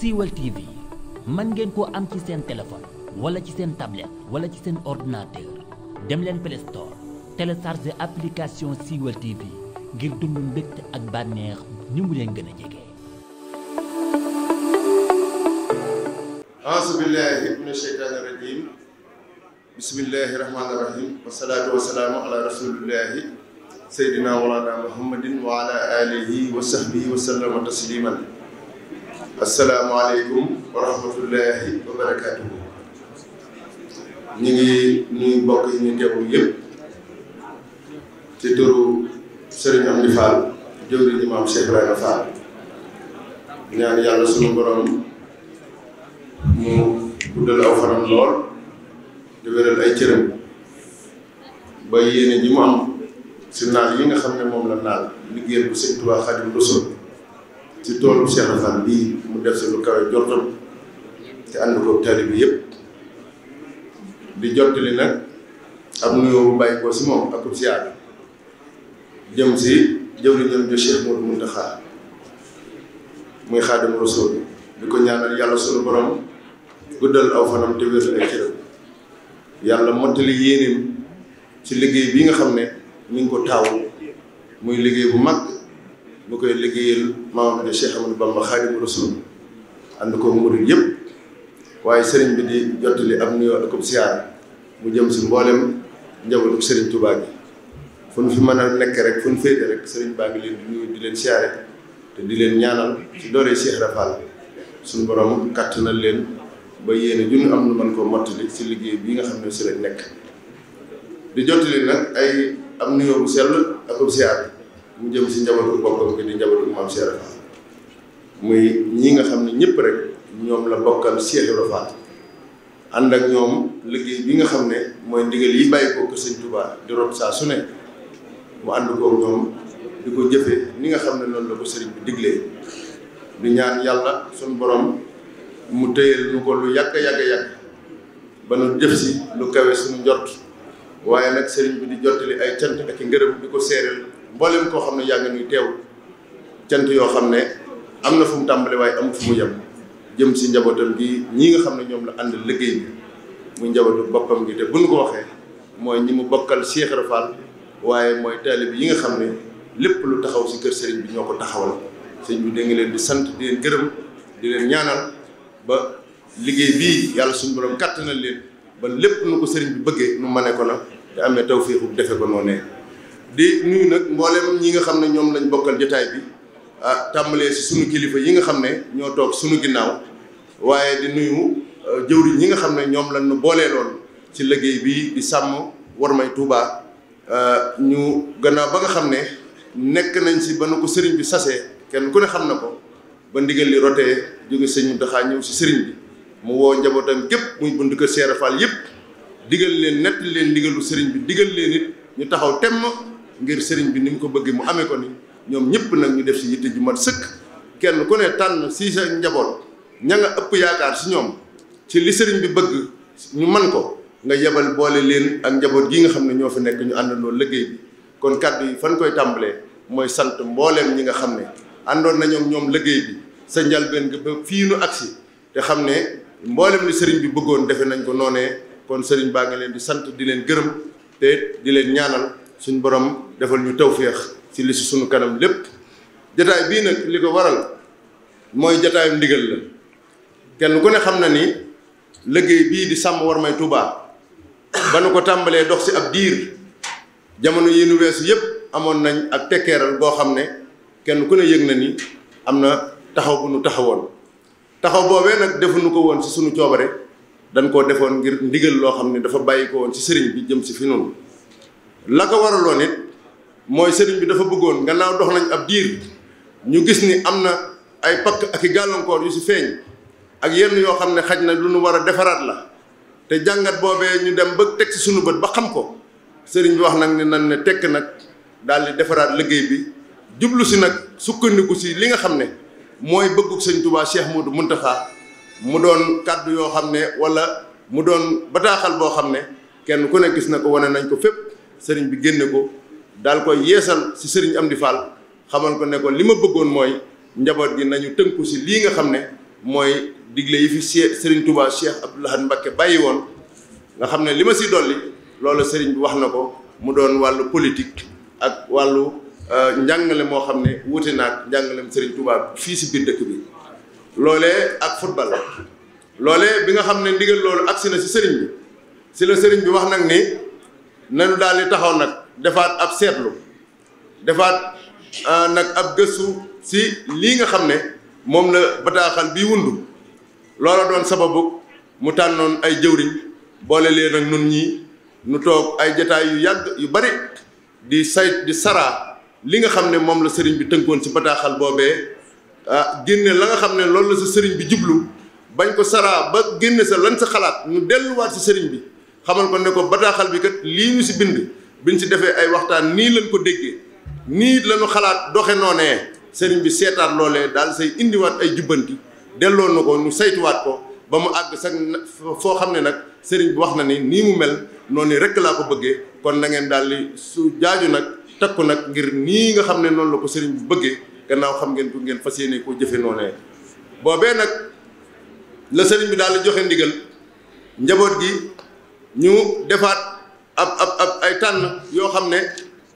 Siweul TV mën ngeen koo am ci seen téléphone wala ci seen tablette wala ci seen ordinateur dem leen Play Store télécharger application Siweul TV ngir dund mbégte ak bànneex ni mu leen gën a jege. A'uuzu billaahi mina sheytaani rajiim. Bismillaahi rahmaani rahiim. Wassalaatu wassalaamu ala rasuulillaahi sayyidina mawlaana Muhammadin wa ala aalihi wa sahbihi wa sallama tasliiman. Assalaamu aleykum wa rahmatullaahi wa barakaatuhu. ñu ngi nuyu mbokk yi ñu teewlu yëpp ci turu Serigne Amdi Fall jëwriñu Maam Cheikh Ibrahima Fall ñaan yàlla sunu borom mu guddal aw fanam lool di wéral ay cëram ba yéene ji mu am si naal yi nga xam ne moom la naal liggéeyal bu Sëñ Tuubaa Xaadimu Rasuul ci toolu Cheikh Fall bii mu def si lu kawe jortam te ànd ko taalibe bi yëpp di jottali nag ab nuyoo bu bàyyi ko si moom ak ziyaar jëm si jëwriñam jo Cheikh Modou Mountakha muy Xaadimu Rasuul di ko ñaanal yàlla sunu borom guddal aw fanam te wér ay cëram yàlla mottali yéeneem ci liggéey bi nga xam ne mi ngi ko taaw muy liggéey bu mag bu koy liggéeyal maamam de Cheikh Amadou Bamba Xaadimu Rasuul ànd ko murid yëpp waaye sëriñ bi di jottali ab nuyoo ak siyaar mu jëm si mboolem njabootu sëriñ Touba gi fu ñu fi mën a nekk rek fu ñu féete rek sëriñ baa ngi leen di nuyu di leen siyaare te di leen ñaanal ci doole Cheikh Rafal suñu borom kàttanal leen ba yéene ju ñu am lu mën koo mottali si liggéey bii nga xam ne si lañ nekk di jottali nag ay am nuyoo bu sell ak siyaar mu jëm si njabootu boppam gi di njabootu Maam Cheikh Rafal muy ñi nga xam ne ñëpp rek ñoom la bokkal Cheikh Rafal ànd ak ñoom liggéey bi nga xam ne mooy ndigal yi bàyyi ko kër Sëñ Touba di rot saa su ne mu ànd koog ñoom di ko jëfee ni nga xam ne noonu la ko sëriñ bi diglee di ñaan yàlla suñu borom mu téyel ñu ko lu yàgg ba nu jëf si lu kawe suñu njort waaye nag sëriñ bi di jottali ay cant ak i ngërëm di ko seereel mboolem koo xam ne yaa ngi nuy teew cant yoo xam ne am na fu mu tàmbale waaye amul fu mu yem jëm si njabootam gi ñii nga xam ne ñoom la ànd liggéey bi muy njabootu boppam gi te bu ñu ko waxee mooy ñi mu bokkal Cheikh Rafal waaye mooy taalib yi nga xam ne lépp lu taxaw si kër sëriñ bi ñoo ko taxawal sëriñ bi da nga leen di sant di leen gërëm di leen ñaanal ba liggéey bii yàlla suñu borom kàttanal leen ba lépp nu ko sëriñ bi bëggee nu mane ko na te amee tawfeexu defe ko noonu di nuyu nag mboolem ñi nga xam ne ñoom lañ bokkal jotaay bi tàmbalee si sunu kilifa yi nga xam ne ñoo toog sunu ginnaaw waaye di nuyu jëwriñ ñi nga xam ne ñoom lañ nu booleeloon ci liggéey bi di sàmm warmay Touba ñu gannaaw ba nga xam ne nekk nañ si ba nu ko sëriñ bi sasee kenn ku ne xam na ko ba ndigal li rotee jóge sëñ Mountakha ñëw si sëriñ bi mu woo njabootam gépp muy buntu kër Cheikh Rafal yëpp digal leen nett leen ndigalu sëriñ bi digal leen it ñu taxaw temm ngir sëriñ bi ni mu ko bëggee mu amee ko ni ñoom ñëpp nag ñu def si yitte ju mat sëkk kenn ku ne tànn si sa njaboot ña nga ëpp yaakaar si ñoom ci li sëriñ bi bëgg ñu man ko nga yebal boole leen ak njaboot gi nga xam ne ñoo fi nekk ñu àndandoo liggéey bi kon kàddu yi fan koy tàmbalee mooy sant mbooleem ñi nga xam ne àndoon nañoo ñoom liggéey bi sa njalbeen nga ba fii nu agsi te xam ne mbooleem li sëriñ bi bëggoon defe nañ ko noonee kon sëriñ baa ngi leen di sant di leen gërëm te di leen ñaanal suñ borom defal ñu tawféex ci li si sunu kanam lépp jataay bii nag li ko waral mooy jataayum ndigal la kenn ku ne xam na ni liggéey bii di sàmm warmay Touba ba nu ko tàmbalee dox si ab diir jamono yi nu weesu yëpp amoon nañ ak tekkeeral boo xam ne kenn ku ne yëg na ni am na taxaw bu nu taxawoon taxaw boobee nag defuñu ko woon si sunu coobare dañ koo defoon ngir ndigal loo xam ne dafa bàyyi ko woon si sëriñ bi jëm si fi noonu la ko waraloon it mooy sëriñ bi dafa bëggoon gannaaw dox nañ ab diir ñu gis ni am na ay pakk ak i gàllankoor yu si feeñ ak yenn yoo xam ne xaj na lu nu war a defaraat la te jàngat boobee ñu dem ba teg si sunu bët ba xam ko sëriñ bi wax nag ne nan ne tekk nag daal di defaraat liggéey bi jublu si nag sukkandiku si li nga xam ne mooy bëggug Sëñ Touba Cheikh Modou Mountakha mu doon kàddu yoo xam ne wala mu doon bataaxal boo xam ne kenn ku ne gis na ko wane nañ ko fépp sëriñ bi génne ko daal koy yeesal si sëriñ Amdi Fall xamal ko ne ko li ma bëggoon mooy njaboot gi nañu tënku si lii nga xam ne mooy digle yi fi Serigne Touba Cheikh Abdoul Ahad Mbacké bàyyi woon nga xam ne li ma si dolli loolu Serigne bi wax na ko mu doon wàllu politique ak wàllu njàngale moo xam ne wuute naag njàngalem Serigne Touba fii si biir dëkk bi loolee ak football loolee bi nga xam ne ndigal loolu agsi na si Serigne bi si la Serigne bi wax nag ni nanu daal di taxaw nag defaat ab seetlu defaat nag ab gëstu si lii nga xam ne moom la bataaxal bii wundu loola doon sababu mu tànnoon ay jëwriñ boole leen ak nun ñii nu toog ay jataay yu yàgg yu bari di saraa li nga xam ne moom la sëriñ bi tënkoon si bataaxal boobee génne la nga xam ne loolu la sa sëriñ bi jublu bañ ko saraa ba génne sa lan sa xalaat ñu delluwaat si sëriñ bi xamal ko ne ko bataaxal bi kat lii ñu si biñ si defee ay waxtaan nii lañ ko déggee nii lañu xalaat doxe noonee sëriñ bi seetaat loolee daal say indiwaat ay jubbanti delloo na ko ñu saytuwaat ko ba mu àgg sax foo xam ne nag sëriñ bi wax na ni nii mu mel noonu rekk laa ko bëggee kon na ngeen daal di su jaaju nag takku nag ngir nii nga xam ne noonu la ko sëriñ bi bëggee gannaaw xam ngeen ko ngeen fas yéene koo jëfe noonee boobee nag la sëriñ bi daal di joxe ndigal njaboot gi ñu defaat ab ay tànn yoo xam ne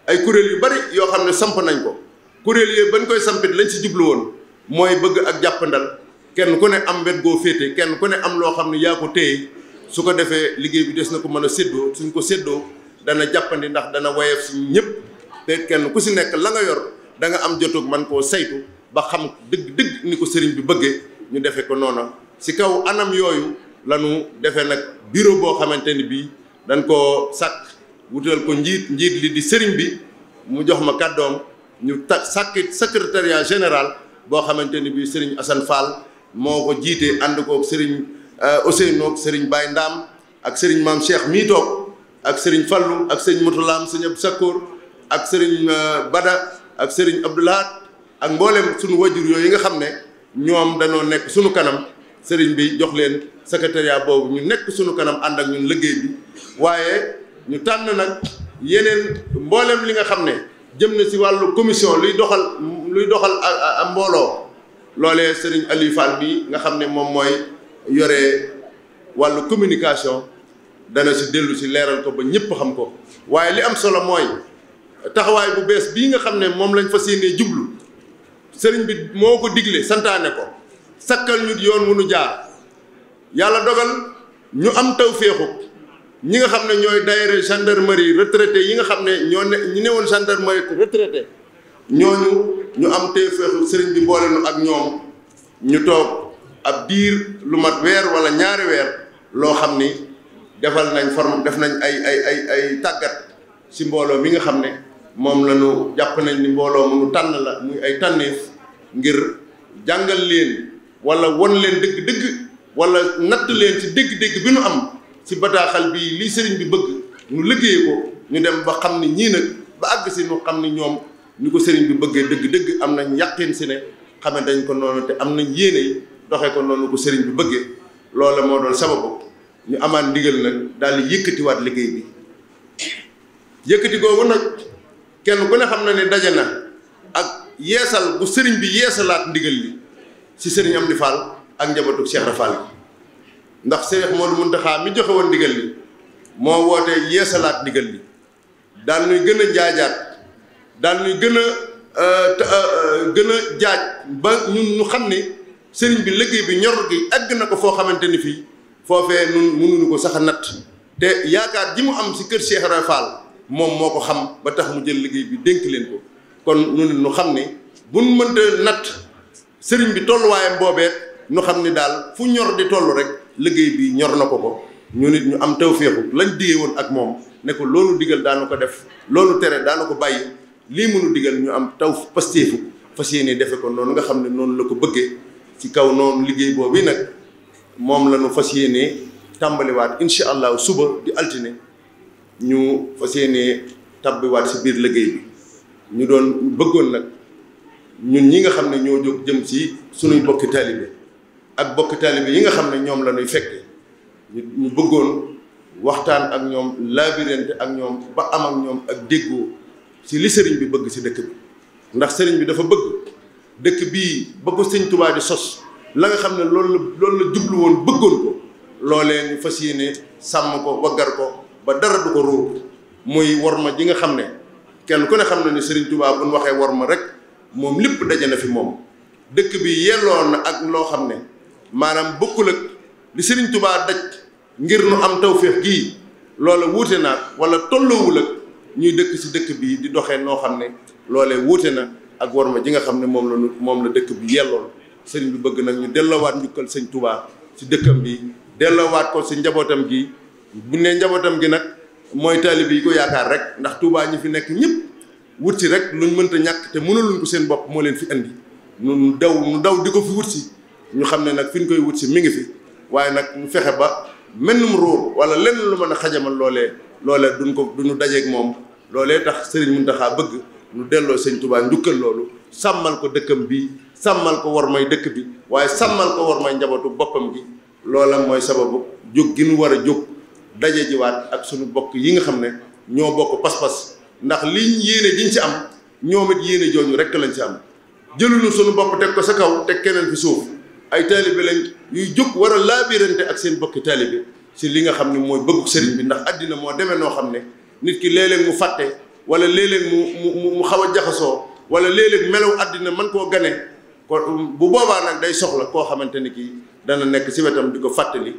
ay kuréel yu bari yoo xam ne samp nañ ko kuréel yooyu bañ koy sampit lañ si jublu woon mooy bëgg ak jàppandal kenn ku ne am wet goo féete kenn ku ne am loo xam ne yaa ko téye su ko defee liggéey bi des na ko mën a séddoo suñ ko séddoo dana jàppandi ndax dana woyof si ñëpp te kenn ku si nekk la nga yor da nga am jotug man koo saytu ba xam dëgg ni ko sëriñ bi bëggee ñu defee ko noona si kaw anam yooyu lañu defee nag bureau boo xamante ni bii dañ koo sàkk wutal ko njiit li di sëriñ bi mu jox ma kàddoom ñu sàkki secrétariat général boo xamante ni bii sëriñ Assane Fall moo ko jiite ànd koog sëriñ Ousseynou ak sëriñ Baye Ndam ak sëriñ Maam Cheikh mii toog ak sëriñ Fallou ak sëriñ Moutalaam sëriñ Abdou Sakkour ak sëriñ Bada ak sëriñ Abdoulahat ak mboolem suñu wajur yooyu nga xam ne ñoom dañoo nekk suñu kanam sëriñ bi jox leen secrétariat boobu ñu nekk suñu kanam ànd ak ñun liggéey bi waaye ñu tànn nag yeneen mboolem li nga xam ne jëm na si wàllu commission luy doxal a mbooloo loolee sëriñ Aliou Fall bi nga xam ne moom mooy yore wàllu communication dana si dellu si leeral ko ba ñëpp xam ko waaye li am solo mooy taxawaay bu bees bii nga xam ne moom lañ fas yéenee jublu sëriñ bi moo ko digle santaane ko sakkal ñu yoon wu nu jaar yàlla dogal ñu am tawféexu ñi nga xam ne ñooy daayira gendarmerie retraité yi nga xam ne ñi newoon gendarmerie retraité ñooñu ñu am tawféexu sëriñ bi boole nu ak ñoom ñu toog ab diir lu mat weer wala ñaari weer loo xam ni def nañ ay tàggat si mbooloo mi nga xam ne moom la ñu jàpp nañ ni mbooloo mu nu tànn la muy ay tànneef ngir jàngal leen wala won leen dëgg-dëgg wala natt leen ci dëgg-dëgg bi nu am ci bataaxal bi lii sëriñ bi bëgg ñu liggéey ko ñu dem ba xam ni ñii nag ba àgg si ñu xam ni ñoom ni ko sëriñ bi bëggee dëgg-dëgg am nañ yàqin si ne xame dañ ko noonu te am nañ yéene yi doxee ko noonu ko sëriñ bi bëggee loola moo doon sababu ñu amaat ndigal nag daal di yëkkatiwaat liggéey bi yëkkati googu nag kenn ku ne xam na ne daje na ak yeesal bu sëriñ bi yeesalaat ndigal li si sëriñ Amdi Fall ak njabootu Cheikh Rafal gi ndax Cheikh Modou Mountakha mi joxe woon ndigal li moo wootee yeesalaat ndigal li daal ñuy gën a jaajaat daal ñuy gën a jaaj ba ñun ñu xam ne sëriñ bi liggéey bi ñor gi egg na ko foo xamante ni fii foofee nun mënuñu ko sax a natt te yaakaar ji mu am si kër Cheikh Rafal moom moo ko xam ba tax mu jël liggéey bi dénk leen ko kon ñun ñu xam ne buñ mënta natt sëriñ bi tolluwaayam boobee ñu xam ni daal fu ñor di toll rek liggéey bi ñor na ko ñu nit ñu am tawféexu lañ digee woon ak moom ne ko loolu digal daanu ko def loolu tere daanu ko bàyyi lii mënu digal ñu am taw pastéefu fas yéene defe ko noonu nga xam ne noonu la ko bëggee ci kaw noonu liggéey boobu nag moom la ñu fas yéene tàmbaliwaat incha allah suba di altine ñu fas yéene tabbiwaat si biir liggéey bi ñu doon bëggoon nag ñun ñi nga xam ne ñoo jóg jëm ci sunuy bokki taalibe ak bokki taalibe yi nga xam ne ñoom la ñuy fekke ñu bëggoon waxtaan ak ñoom laabirante ak ñoom ba am ak ñoom ak déggoo ci li sëriñ bi bëgg ci dëkk bi ndax sëriñ bi dafa bëgg dëkk bii ba ko sëñ Tuubaa di sos la nga xam ne loolu la jublu woon bëggoon ko loolee ñu fas yéene sàmm ko waggar ko ba dara du ko ruur muy worma ji nga xam ne kenn ku ne xam na ne Serigne Touba bu ñu waxee worma rek moom lépp daje na fi moom dëkk bi yelloon na ak loo xam ne maanaam bokkul ak li Serigne Touba daj ngir nu am tawféex gii loola wuute na wala tolloowul ak ñuy dëkk ci dëkk bi di doxee noo xam ne loolee wuute na ak worma ji nga xam ne moom la dëkk bi yelloon sëriñ bi bëgg nag ñu delloowaat njukkal sëñ Touba ci dëkkam bi delloowaat ko ci njabootam gi bu ne njabootam gi nag mooy taalibe yi ko yaakaar rek ndax Touba ñi fi nekk ñëpp wut si rek luñ mënta ñàkk te mënaluñ ko seen bopp moo leen fi indi nu daw di ko fi wut si ñu xam ne nag fi ñu koy wut si mi ngi fi waaye nag ñu fexe ba mennum róor wala lenn lu mën a xajamal loolee duñu dajeeg moom loolee tax sëriñ Mountakha bëgg ñu delloo sëñ Touba njukkal loolu sàmmal ko dëkkam bi sàmmal ko war may dëkk bi waaye sàmmal ko war may njabootu boppam gi loola mooy sababu jóg gi nu war a jóg daje jiwaat ak suñu bokk yi nga xam ne ñoo bokk pas-pas ndax liñ yéene jiñ ci am ñoom it yéene jooju rek lañ ci am jëluñu suñu bopp teg ko sa kaw teg keneen fi suuf ay taalibe lañ yuy jóg war a laabirante ak seen bokki taalibe ci li nga xam ne mooy bëggu sëriñ bi ndax àddina moo demee noo xam ne nit ki léeg-léeg mu fàtte wala léeg-léeg mu xaw a jaxasoo wala léeg-léeg melaw àddina mën koo gane ko bu boobaa nag day soxla koo xamante ni kii dana nekk ci wetam di ko fàttali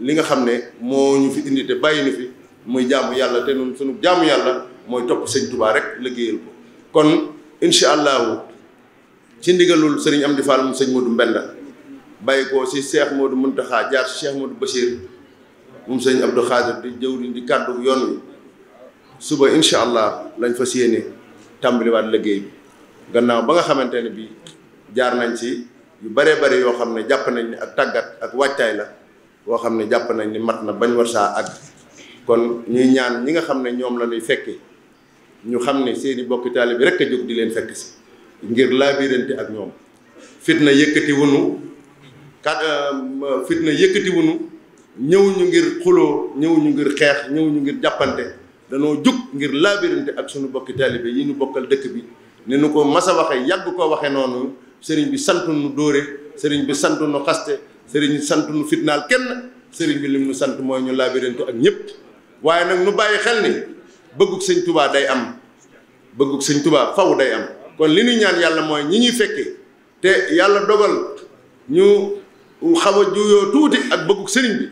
li nga xam ne moo ñu fi indi te bàyyi ñu fi muy jaamu yàlla te ñun sunu jaamu yàlla mooy topp sëñ Touba rek liggéeyal ko kon incha allahu ci ndigalul sëriñ Amdi Fall mu sëñ Modou Mbenda bàyyi ko ci Cheikh Modou Mountakha jaar ci Cheikh Modou Bachir moom sëñ Abdou Khadir di jëwriñ di kàddu yoon wi suba incha allah lañ fas yéene tàmbaliwaat liggéey bi gannaaw ba nga xamante ne bii jaar nañ ci yu baree bari yoo xam ne jàpp nañ ni ak tàggat ak waajtaay la boo xam ne jàpp nañ ni mat na bañ war saa àgg kon ñuy ñaan ñi nga xam ne ñoom la ñuy fekke ñu xam ne seeni bokki taalibe bi rek a jóg di leen fekk si ngir laabirante ak ñoom fitna yëkkati wunu ñëwuñu ngir xuloo ñëwuñu ngir xeex ñëwuñu ngir jàppante danoo jóg ngir laabirante ak suñu bokki taalibe yi ñu bokkal dëkk bi ni nu ko mas a waxee yàgg koo waxee noonu sëriñ bi sant nu dóore sëriñ bi sant nu xaste sëriñ bi sant nu fitnaal kenn sëriñ bi lim nu sant mooy ñu laabirante ak ñëpp waaye nag nu bàyyi xel ni bëggug sëñ Touba day am bëggug sëñ Touba faw day am kon li ñuy ñaan yàlla mooy ñi ñuy fekkee te yàlla dogal ñu xaw a juyoo tuuti ak bëggug sëriñ bi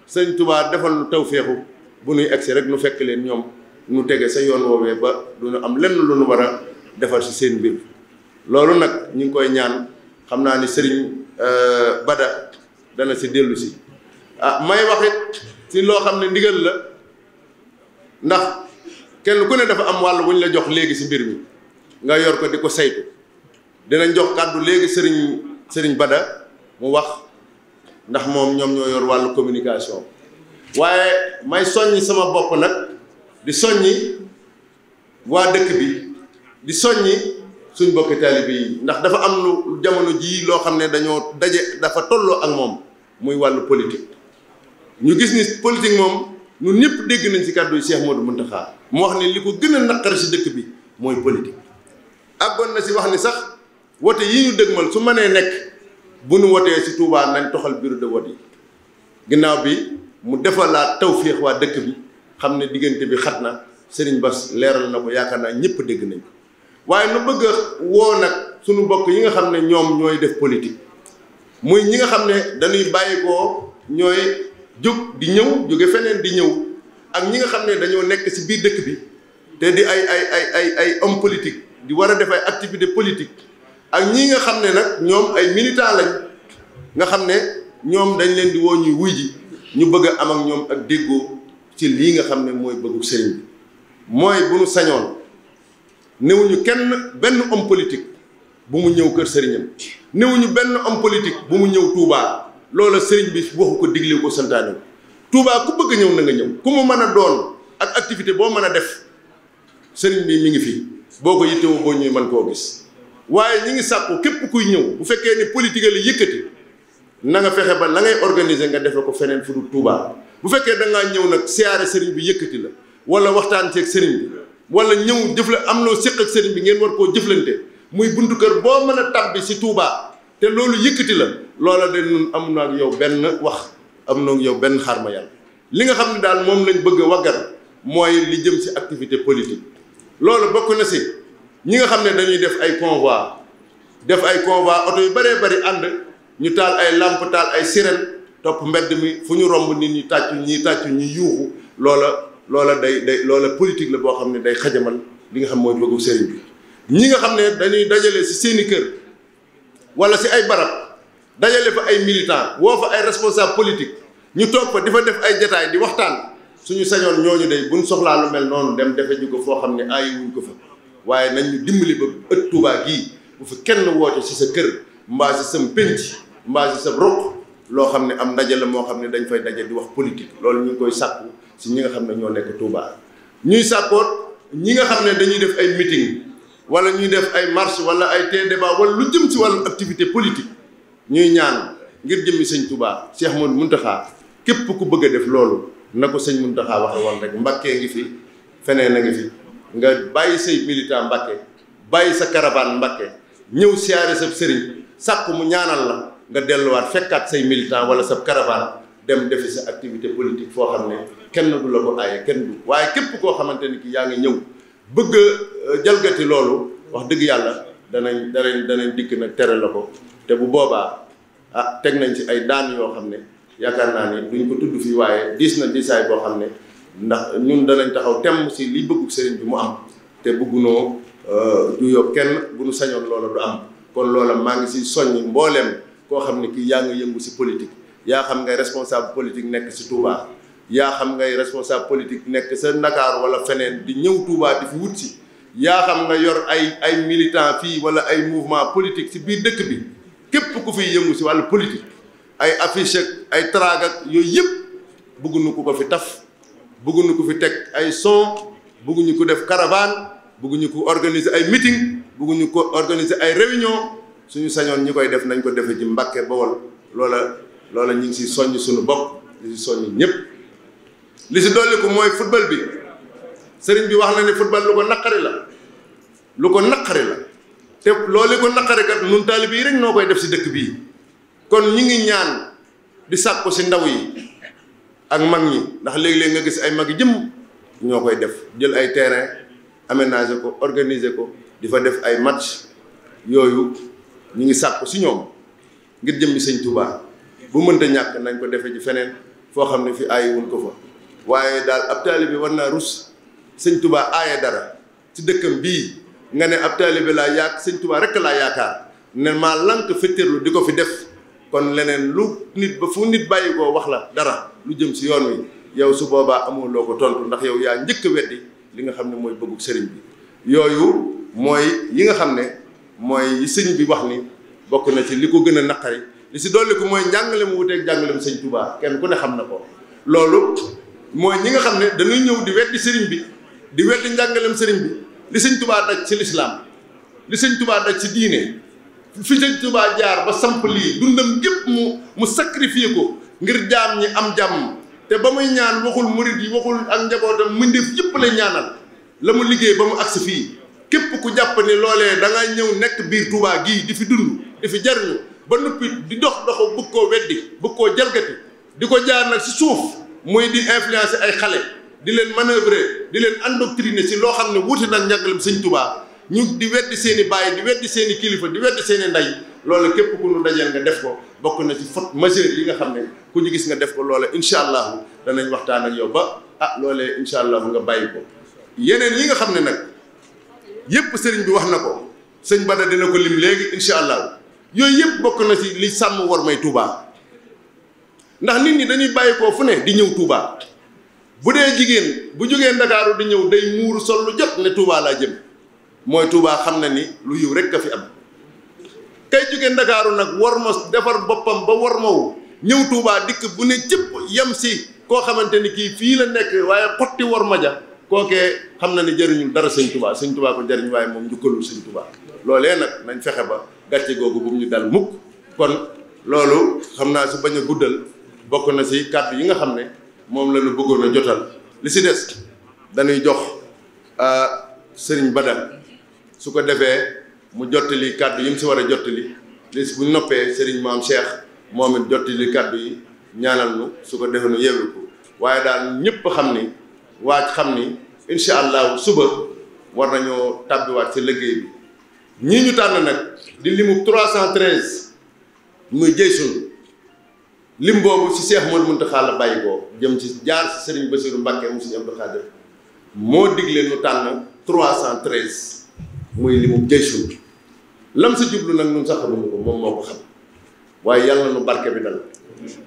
sëñ Touba defal nu tawféexu bu nuy egsi rek nu fekk leen ñoom nu tege sa yoon woowee ba du nu am lenn lu nu war a defar ci seen mbir loolu nag ñu ngi koy ñaan xam naa ni sëriñ Bada dana si dellu si may waxit ci loo xam ne ndigal la ndax kenn ku ne dafa am wàll bu ñu la jox léegi si mbir mi nga yor ko di ko saytu dinañ jox kàddu léegi sëriñ Bada mu wax ndax moom ñoom ñoo yor wàllu communication waaye may soññi sama bopp nag di soññi waa dëkk bi di soññi suñ bokki taalibe yi ndax dafa am lu jamono jii loo xam ne dañoo daje dafa tolloo ak moom muy wàllu politique ñu gis ni politique moom ñun ñëpp dégg nañ ci kàddu yi Cheikh Modou Mountakha mu wax ni li ko gën a naqari ci dëkk bi mooy politique àggoon na ci wax ni sax wote yi ñu dëgmal su mënee nekk bu nu wotee ci Touba nañ toxal bureau de vote yi ginnaaw bi mu defalaat tawféex waa dëkk bi xam ne diggante bi xat na Serigne Bass leeral na ko yaakaar naa ñëpp dégg nañ ko waaye nu bëgg a woo nag suñu mbokk yi nga xam ne ñoom ñooy def politique muy ñi nga xam ne dañuy bàyyi ko ñooy jóg di ñëw jóge feneen di ñëw ak ñi nga xam ne dañoo nekk ci biir dëkk bi te di ay homme politique di war a def ay activité politique ak ñi nga xam ne nag ñoom ay militant lañ nga xam ne ñoom dañ leen di woo ñuy wuy ji ñu bëgg a am ak ñoom ak déggoo ci lii nga xam ne mooy bëggu sëriñ bi mooy bu nu sañoon néewuñu benn homme politique bu mu ñëw kër sëriñam néewuñu benn homme politique bu mu ñëw Touba loola sëriñ bi waxu ko digle ko santaane Touba ku bëgg ñëw na nga ñëw ku mu mën a doon ak activité boo mën a def sëriñ bi mi ngi fi boo ko yittewoo boo ñuy mën koo gis waaye ñi ngi sàkku képp kuy ñëw bu fekkee ni politique la yëkkati na nga fexe ba la ngay organiser nga defe ko feneen fu dul Touba bu fekkee da ngaa ñëw nag siyaare sëriñ bi yëkkati la wala waxtaan ceeg sëriñ bi wala ñëw am loo séq ak sëriñ bi ngeen war koo jëflante muy buntu kër boo mën a tabbi si Touba te loolu yëkkati la loola de nun am na ak yow benn wax am na ak yow benn xarma yàlla li nga xam ne daal moom lañ bëgg a waggar mooy li jëm ci activité politique loolu bokk na si ñi nga xam ne dañuy def ay convoi oto yu bëree bëri ànd ñu taal ay lampe taal ay sirène topp mbedd mi fu ñu romb nit ñi tàccu ñi yuuxu loola loola politique la boo xam ne day xajamal li nga xam mooy bëggu sëriñ bi ñi nga xam ne dañuy dajale si seeni kër wala si ay barab dajale fa ay militant woo fa ay responsable politique ñu toog fa di fa def ay jataay di waxtaan suñu sañoon ñooñu day buñ soxlaa lu mel noonu dem defe ji ko foo xam ne aayiwuñ ko fa waaye nañ ñu dimbali ba ëtt Touba gii bu fi kenn woote si sa kër mbaa si sa pénc mbaa si sa ruq loo xam ne am ndaje la moo xam ne dañ fay daje di wax politique loolu ñu ngi koy sàkku si ñi nga xam ne ñoo nekk Touba ñuy sàkkoot ñi nga xam ne dañuy def ay meeting wala ñuy def ay marche wala ay té débat wala lu jëm ci wàllu activité politique ñuy ñaan ngir jëmmi sëñ Touba Cheikh Mountakha képp ku bëgg a def loolu na ko sëñ Mountakha waxe woon rek Mbacké ngi fi feneen a ngi fi nga bàyyi say militant Mbacké bàyyi sa caravane Mbacké ñëw siyaare sa sëriñ sàkku mu ñaanal la nga delluwaat fekkaat say militant wala sa caravane dem defi sa activité politique foo xam ne kenn du la ko aaye kenn du waaye képp koo xamante ni ki yaa ngi ñëw bëgg a jalgati loolu wax dëgg yàlla danañ dikk nag tere la ko te bu boobaa teg nañ ci ay daan yoo xam ne yaakaar naa ni duñ ko tudd fii waaye diis na diisaay boo xam ne ndax ñun danañ taxaw temm si li bëggu sëriñ bi mu am te bëggunoo juyoo kenn bu nu sañoon loola du am kon loola maa ngi si soññ mbooleem koo xam ne kii yaa ngi yëngu si politique yaa xam ngay responsable politique nekk si Touba yaa xam ngay responsable politique nekk sa Ndakaaru wala feneen di ñëw Touba di fi wut si yaa xam nga yor ay militant fii wala ay mouvement politique si biir dëkk bi képp ku fiy yëngu si wàllu politique ay affiche ak ay traag ak yooyu yëpp bëgguñu ko fi taf bëgguñu ko fi teg ay son bëgguñu ko def caravane bëgguñu ko organiser ay meeting bëgguñu ko organiser ay réunion suñu sañoon ñi koy def nañ ko defee ci Mbacké Bawol loola ñu ngi si soññ suñu bopp di si soññ ñëpp li si dolli ko mooy football bi sëriñ bi wax na ne football lu ko naqari la te loolu ko naqari kat nun taalibe yi rek noo koy def si dëkk bii kon ñi ngi ñaan di sàkku si ndaw yi ak mag ñi ndax léegi-léegi nga gis ay mag yi jëm ñoo koy def jël ay terrain aménager ko organiser ko di fa def ay match yooyu ñu ngi sàkku si ñoom ngir jëmmi sëñ Touba bu mënta ñàkk nañ ko defe ci feneen foo xam ne fi aayiwuñ ko fa waaye daal ab taalibe war naa rus sëñ Touba aaye dara ci dëkkam bii nga ne ab taalibe laa sëñ Touba rek laa yaakaar ne maa lank fetteerlu di ko fi def kon leneen lu nit ba fu nit bàyyi koo wax la dara lu jëm si yoon wi yow su boobaa amul loo ko tontu ndax yow yaa njëkk a weddi li nga xam ne mooy bëggu sëriñ bi yooyu mooy yi nga xam ne mooy yi sëñ bi wax ni bokk na ci li ko gën a naqari li si dolli ko mooy njàngale mu wuteeg njàngalem sëñ Touba kenn ku ne xam na ko loolu mooy ñi nga xam ne dañuy ñëw di weddi sëriñ bi di weddi njàngalem sëriñ bi li sëñ Touba daj ci lislaam li sëñ Touba daj ci diine fi sëñ Touba jaar ba samp lii dundam gépp mu sacrifié ko ngir jaam ñi am jàmm te ba muy ñaan waxul murid yi waxul ak njabootam mbindeef yëpp la ñaanal la mu liggéey ba mu agsi fii képp ku jàpp ni loolee da ngay ñëw nekk biir Touba gii di fi dund di fi jariñu ba noppi di dox doxu bëgg koo weddi bëgg koo jalgati di ko jaar nag si suuf muy di influencer ay xale di leen manœuvrer di leen endoctriner si loo xam ne wuute nag njàngalem sëñ Touba ñu di weddi seen i baay di weddi seen i kilifa di weddi seen i ndey loolu képp ku nu dajeel nga def ko bokk na ci faute majeure yi nga xam ne ku ñu gis nga def ko loola incha allahu danañ waxtaan ak yow ba loolee incha allahu nga bàyyi ko yeneen yi nga xam ne nag yëpp sëriñ bi wax na ko sëñ Bada dina ko lim léegi incha allahu yooyu yëpp bokk na ci li sàmm war may Touba ndax nit ñi dañuy bàyyi koo fu ne di ñëw Touba bu dee jigéen bu jógee Ndakaaru di ñëw day muuru sol lu jot ne Touba laa jëm mooy Touba xam na ni lu yiw rek a fi am kay jógee Ndakaaru nag war ma defar boppam ba war mawu ñëw Touba dikk bu ne cëpp yem si koo xamante ni kii fii la nekk waaye xotti war ma ja kookee xam na ni jëriñul dara sëñ Touba ko jëriñ waaye moom njukkalul sëñ Touba loolee nag nañ fexe ba gàcce googu bu mu ñu dal mukk kon loolu xam naa su bañ a guddal bokk na si kàddu yi nga xam ne moom la ñu bëggoon a jotal li si des dañuy jox sëriñ Bada su ko defee mu jottali kàddu yi mu si war a jottali li bu noppee sëriñ Maam Cheikh moom it jottali kàddu yi ñaanal nu su ko defee nu yeewu ko waaye daal ñëpp xam ni xam ni incha allahu suba war nañoo tàbbiwaat ci liggéey bi ñii ñu tànn nag di limu 313 muy jëy sunu lim boobu ci Cheikh Mouhamadou Mountakha la bàyyi ko jëm ci jaar ci Serigne Bassirou Mbacké mu Serigne Abdou Khadir moo digle nu tànn 313 muy limu jëy sunu lam sa jublu nag ñun sax xamuñu ko moom moo ko xam waaye yàlla na nu barke bi dal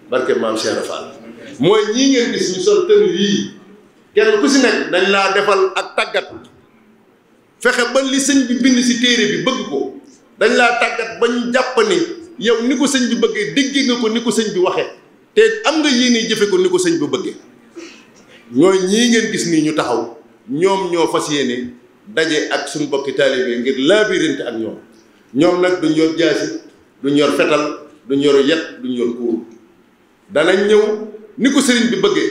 barke maam Cheikh Fall mooy ñii ngeen gis ñu sol tënu yii kenn ku si nekk dañ laa defal ak tàggat fexe ba li sëñ bi bind si téere bi bëgg ko dañ laa tàggat ba ñu jàpp ni yow ni ko sëñ bi bëggee déggee nga ko ni ko sëñ bi waxee te am nga yéene jëfe ko ni ko sëñ bi bëggee ñooy ñii ngeen gis nii ñu taxaw ñoom ñoo fas yéene daje ak suñu bokki taalibe ngir laabirante ak ñoom nag duñ yor jaasi duñ yor fetal duñ yor yet duñ yor kuur danañ ñëw ni ko sëriñ bi bëggee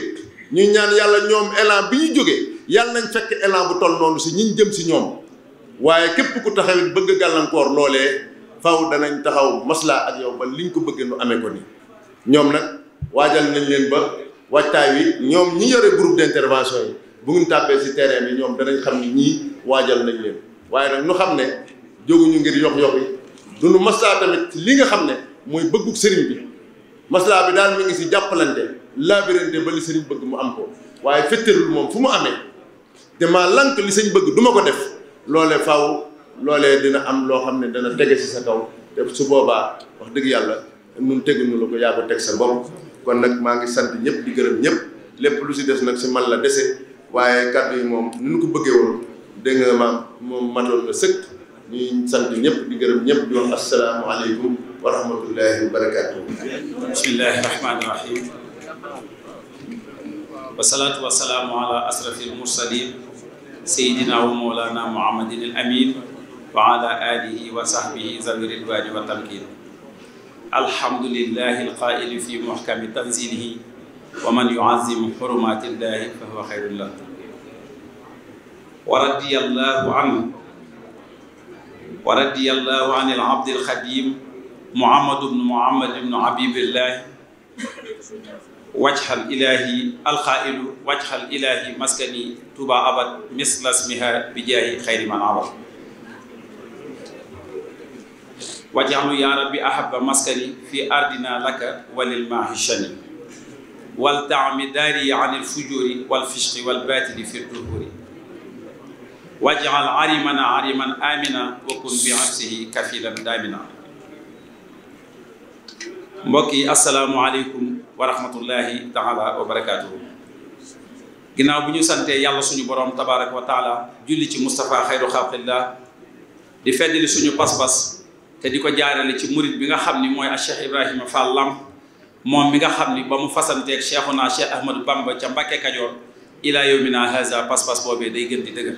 ñuy ñaan yàlla ñoom élan bi ñu jógee yàlla nañ fekk élan bu toll noonu si ñiñ jëm si ñoom waaye képp ku taxawit bëgg gàllankoor loolee faw danañ taxaw maslaa ak yow ba liñ ko bëggee nu amee ko ni ñoom nag waajal nañ leen ba waajtaay wi ñoom ñi yore groupe d'intervention yi bu ngeen tàbbee si terrain bi ñoom danañ xam ni ñii waajal nañ leen waaye nag ñu xam ne jóguñu ngir yox-yox yi duñu maslaa tamit li nga xam ne mooy bëggug sëriñ bi maslaa bi daal mi ngi si jàppalante laabirante ba li sëriñ bëgg mu am ko waaye fetterul moom fu mu amee te maa lank li sëñ bëgg du ma ko def loolee faw loolee dina am loo xam ne dana tege si sa kaw te su boobaa wax dëgg yàlla nun teguñu la ko yaa ko teg sa bopp kon nag maa ngi sant ñëpp di gërëm ñëpp lépp lu si des nag si man la dese waaye kàddu yi moom ni ñu ko bëggee woon dégg nga maam moom matoon na sëkk ñuy sant ñëpp di gërëm ñëpp di wax asalaamualeykum wa rahmatullahi wa barakatuh. bismillahi rahmani rahim wasalaatu wasalaamu ala asrafil mursalin sayidina wa mawlana muhammadin al amin wa ala alihi wa sahbihi zawi ridwani wa tamkin alhamdulillahi alqaili fi muhkami tanzilihi wa man yuazim hurumatillahi fa huwa khayrun lah wa radiyallahu anhu wa radiyallahu anil abdil khadim muhammad ibn habibillah wajhal ilahi alqailu wajhal ilahi maskani tuba abad misla smiha bijahi khayri man abad waj'alhu ya rabbi ahabba maskani fi ardina laka walil mahishani wal ta'mi dari anil fujuri wal fishqi wal batili fi duhuri waj'al arimana ariman amina wa kun bi hafsihi kafilan damina. mbokk yi asalaamualeykum wa rahmatullahi taala wa barakatuhu. ginnaaw bu ñu santee yàlla suñu borom tabaraka wa taala julli ci Moustapha xayru xalqillah di feddali suñu pas-pas te di ko jaarale ci murit bi nga xam ni mooy a Cheikh Ibrahima Fall Lamp moom mi nga xam ni ba mu fasanteeg Cheikhuna Cheikh Ahmadou Bamba ca Mbàkke Kajoor ila yawmina haza pas-pas boobee day gën di dëgër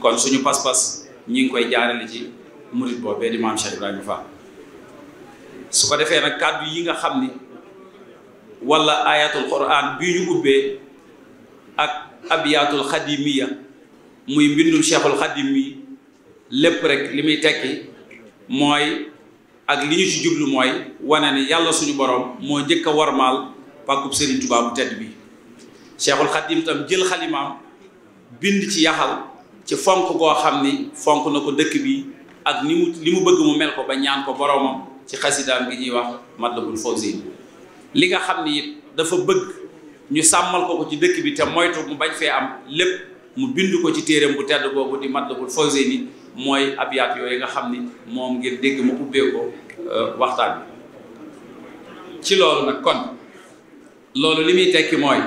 kon suñu pas-pas ñi ngi koy jaarale ci murit boobee di maam Cheikh Ibrahima Fall. su ko defee nag kàddu yi nga xam ni wala ayatul quran bii ñu ubbee ak abiyatul xadimiya muy mbindum cheikhul xadim mi lépp rek li muy tekki mooy ak li ñu ci jublu mooy wane ne yàlla suñu borom moo njëkk a warmaal pàkkub Serigne Touba bu tedd bi. cheikhul xadim tam jël xalimaam bind ci yaxal ci fonk goo xam ni fonk na ko dëkk bi ak ni mu li mu bëgg mu mel ko ba ñaan ko boromam ci xasidaam gi ñuy wax Matlabul Fawzayni li nga xam ni it dafa bëgg ñu sàmmal ko ci dëkk bi te moytu mu bañ fee am lépp mu bind ko ci téereem bu tedd boobu di Matlabul Fawzayni mooy abyaat yooyu nga xam ni moom ngeen dégg mu ubbee ko waxtaan bi. ci loolu nag kon loolu li muy tekki mooy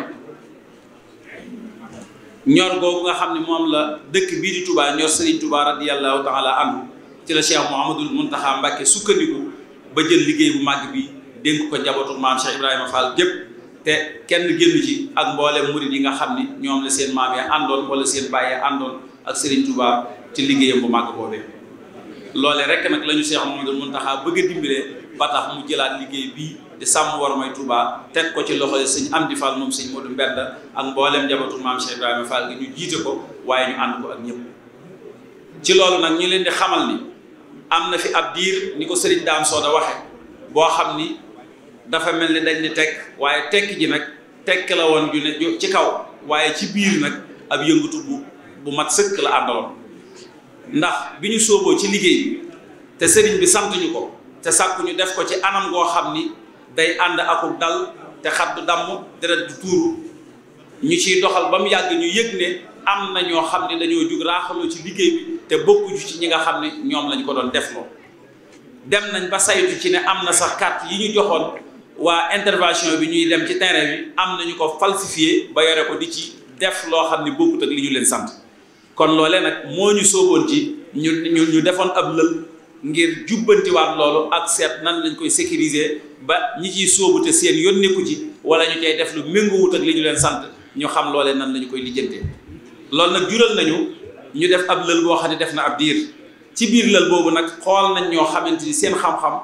ñor googu nga xam ni moom la dëkk bii di Touba ñor Serigne Touba radiyallahu taala anhu ci la Cheikh Mouhamadoul Mountakha Mbacké sukkandiku ba jël liggéey bu màgg bi dénk ko njabootu maam Cheikh Ibrahima Fall gépp te kenn génn ci ak mboolem murid yi nga xam ni ñoom la seen maam ya àndoon wala seen baay ya àndoon ak Serigne Touba ci liggéeyam bu màgg boobee. loole rek nag la ñu Cheikh Mouhamadoul Mountakha bëgg a dimbalee ba tax mu jëlaat liggéey bii di sàmm war may Touba teg ko ci loxo sëñ Amdi Fall moom sëñ Modou Mbenda ak mboolem njabootu maam Cheikh Ibrahima Fall gi ñu jiite ko waaye ñu ànd ko ak ñëpp. ci loolu nag ñu leen di xamal ni am na fi ab diir ni ko Serigne Dame Soda waxe boo xam ni dafa mel ni dañ ni tekk waaye tekk ji nag tekk la woon ju ne ci kaw waaye ci biir nag ab yëngatu bu mat sëkk la àndaloon ndax bi ñu sóoboo ci liggéey bi te sëriñ bi sant ñu ko te sàkku ñu def ko ci anam goo xam ni day ànd akuk dal te xat du damm deret du tuuru ñu ciy doxal ba mu yàgg ñu yëg ne am na ñoo xam ne dañoo jug raaxaloo ci liggéey bi te bokkuñu ci ñi nga xam ne ñoom lañ ko doon defloo dem nañ ba saytu ci ne am na sax carte yi ñu joxoon waa intervention bi ñuy dem ci terrain bi am nañu ko falsifié ba yore ko di ci def loo xam ne bokkut ak li ñu leen sant kon loolee nag moo ñu sóoboon ci ñu defoon ab lël ngir jubbantiwaat loolu ak seet nan lañ koy sécuriser ba ñi ciy sóobu te seen yoon nekku ci wala ñu cay def lu méngoowut ak li ñu leen sant ñu xam loolee nan lañu koy lijjantee loolu nag jural nañu ñu def ab lël boo xam ne def na ab diir ci biir lël boobu nag xool nañ ñoo xamante ni seen xam-xam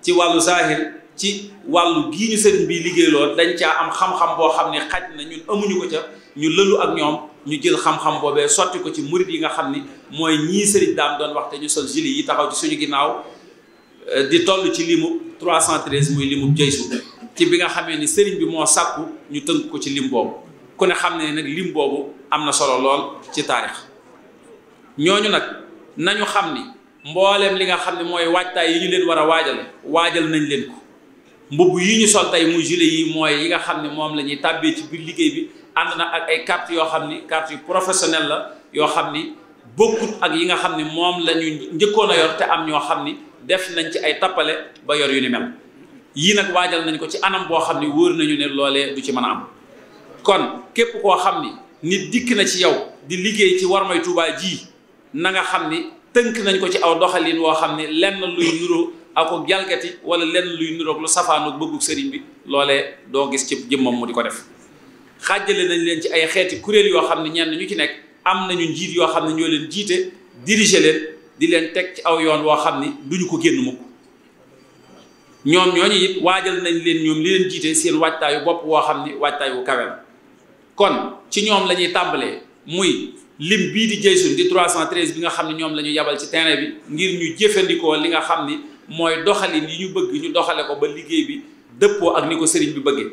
ci wàllu zahir ci wàllu gii ñu sëriñ bi liggéeyloo dañ caa am xam-xam boo xam ne xaj na ñun amuñu ko ca ñu lëlu ak ñoom ñu jël xam-xam boobee sotti ko ci murit yi nga xam ni mooy ñii sëriñ daam doon wax te ñu sol gilet yi taxaw ci suñu ginnaaw di toll ci limu 313 muy limu jaysu ci bi nga xamee ni sëriñ bi moo sàkku ñu tënk ko ci lim boobu ku ne xam ne nag lim boobu am na solo lool ci taarix ñooñu nag nañu xam ni mbooleem li nga xam ne mooy waajtaay yi ñu leen war a waajal nañ leen ko mbubb yi ñu sol tey muy gilet yi mooy yi nga xam ne moom la ñuy tàbbee ci biir liggéey bi ànd na ak ay carte yoo xam ni carte yu professionnel la yoo xam ni bokkut ak yi nga xam ni moom la ñu njëkkoon a yor te am ñoo xam ni def nañ ci ay tappale ba yor yu ni mel yii nag waajal nañ ko ci anam boo xam ni wóor nañu ne loolee du ci mën a am kon képp koo xam ni nit dikk na ci yow di liggéey ci Warmay Touba ji na nga xam ni tënk nañ ko ci aw doxalin woo xam ni lenn luy nuroo ako jalgati wala lenn luy nuroog lu safaanoog bëggug sëriñ bi loolee doo gis ci jëmmam mu di ko def xaajale nañ leen ci ay xeeti kuréel yoo xam ne ñenn ñu ci nekk am nañu njiit yoo xam ne ñoo leen jiite diriger leen di leen teg ci aw yoon woo xam ni duñu ko génn mukk ñoom ñooñu it waajal nañ leen ñoom li leen jiite seen waajtaayu bopp woo xam ni waajtaay wu kawe la kon ci ñoom la ñuy tàmbalee muy lim bii di jaysun di 313 bi nga xam ne ñoom la ñu yabal ci terrain bi ngir ñu jëfandikoo li nga xam ni mooy doxalin yi ñu bëgg ñu doxale ko ba liggéey bi dëppoo ak ni ko sëriñ bi bëggee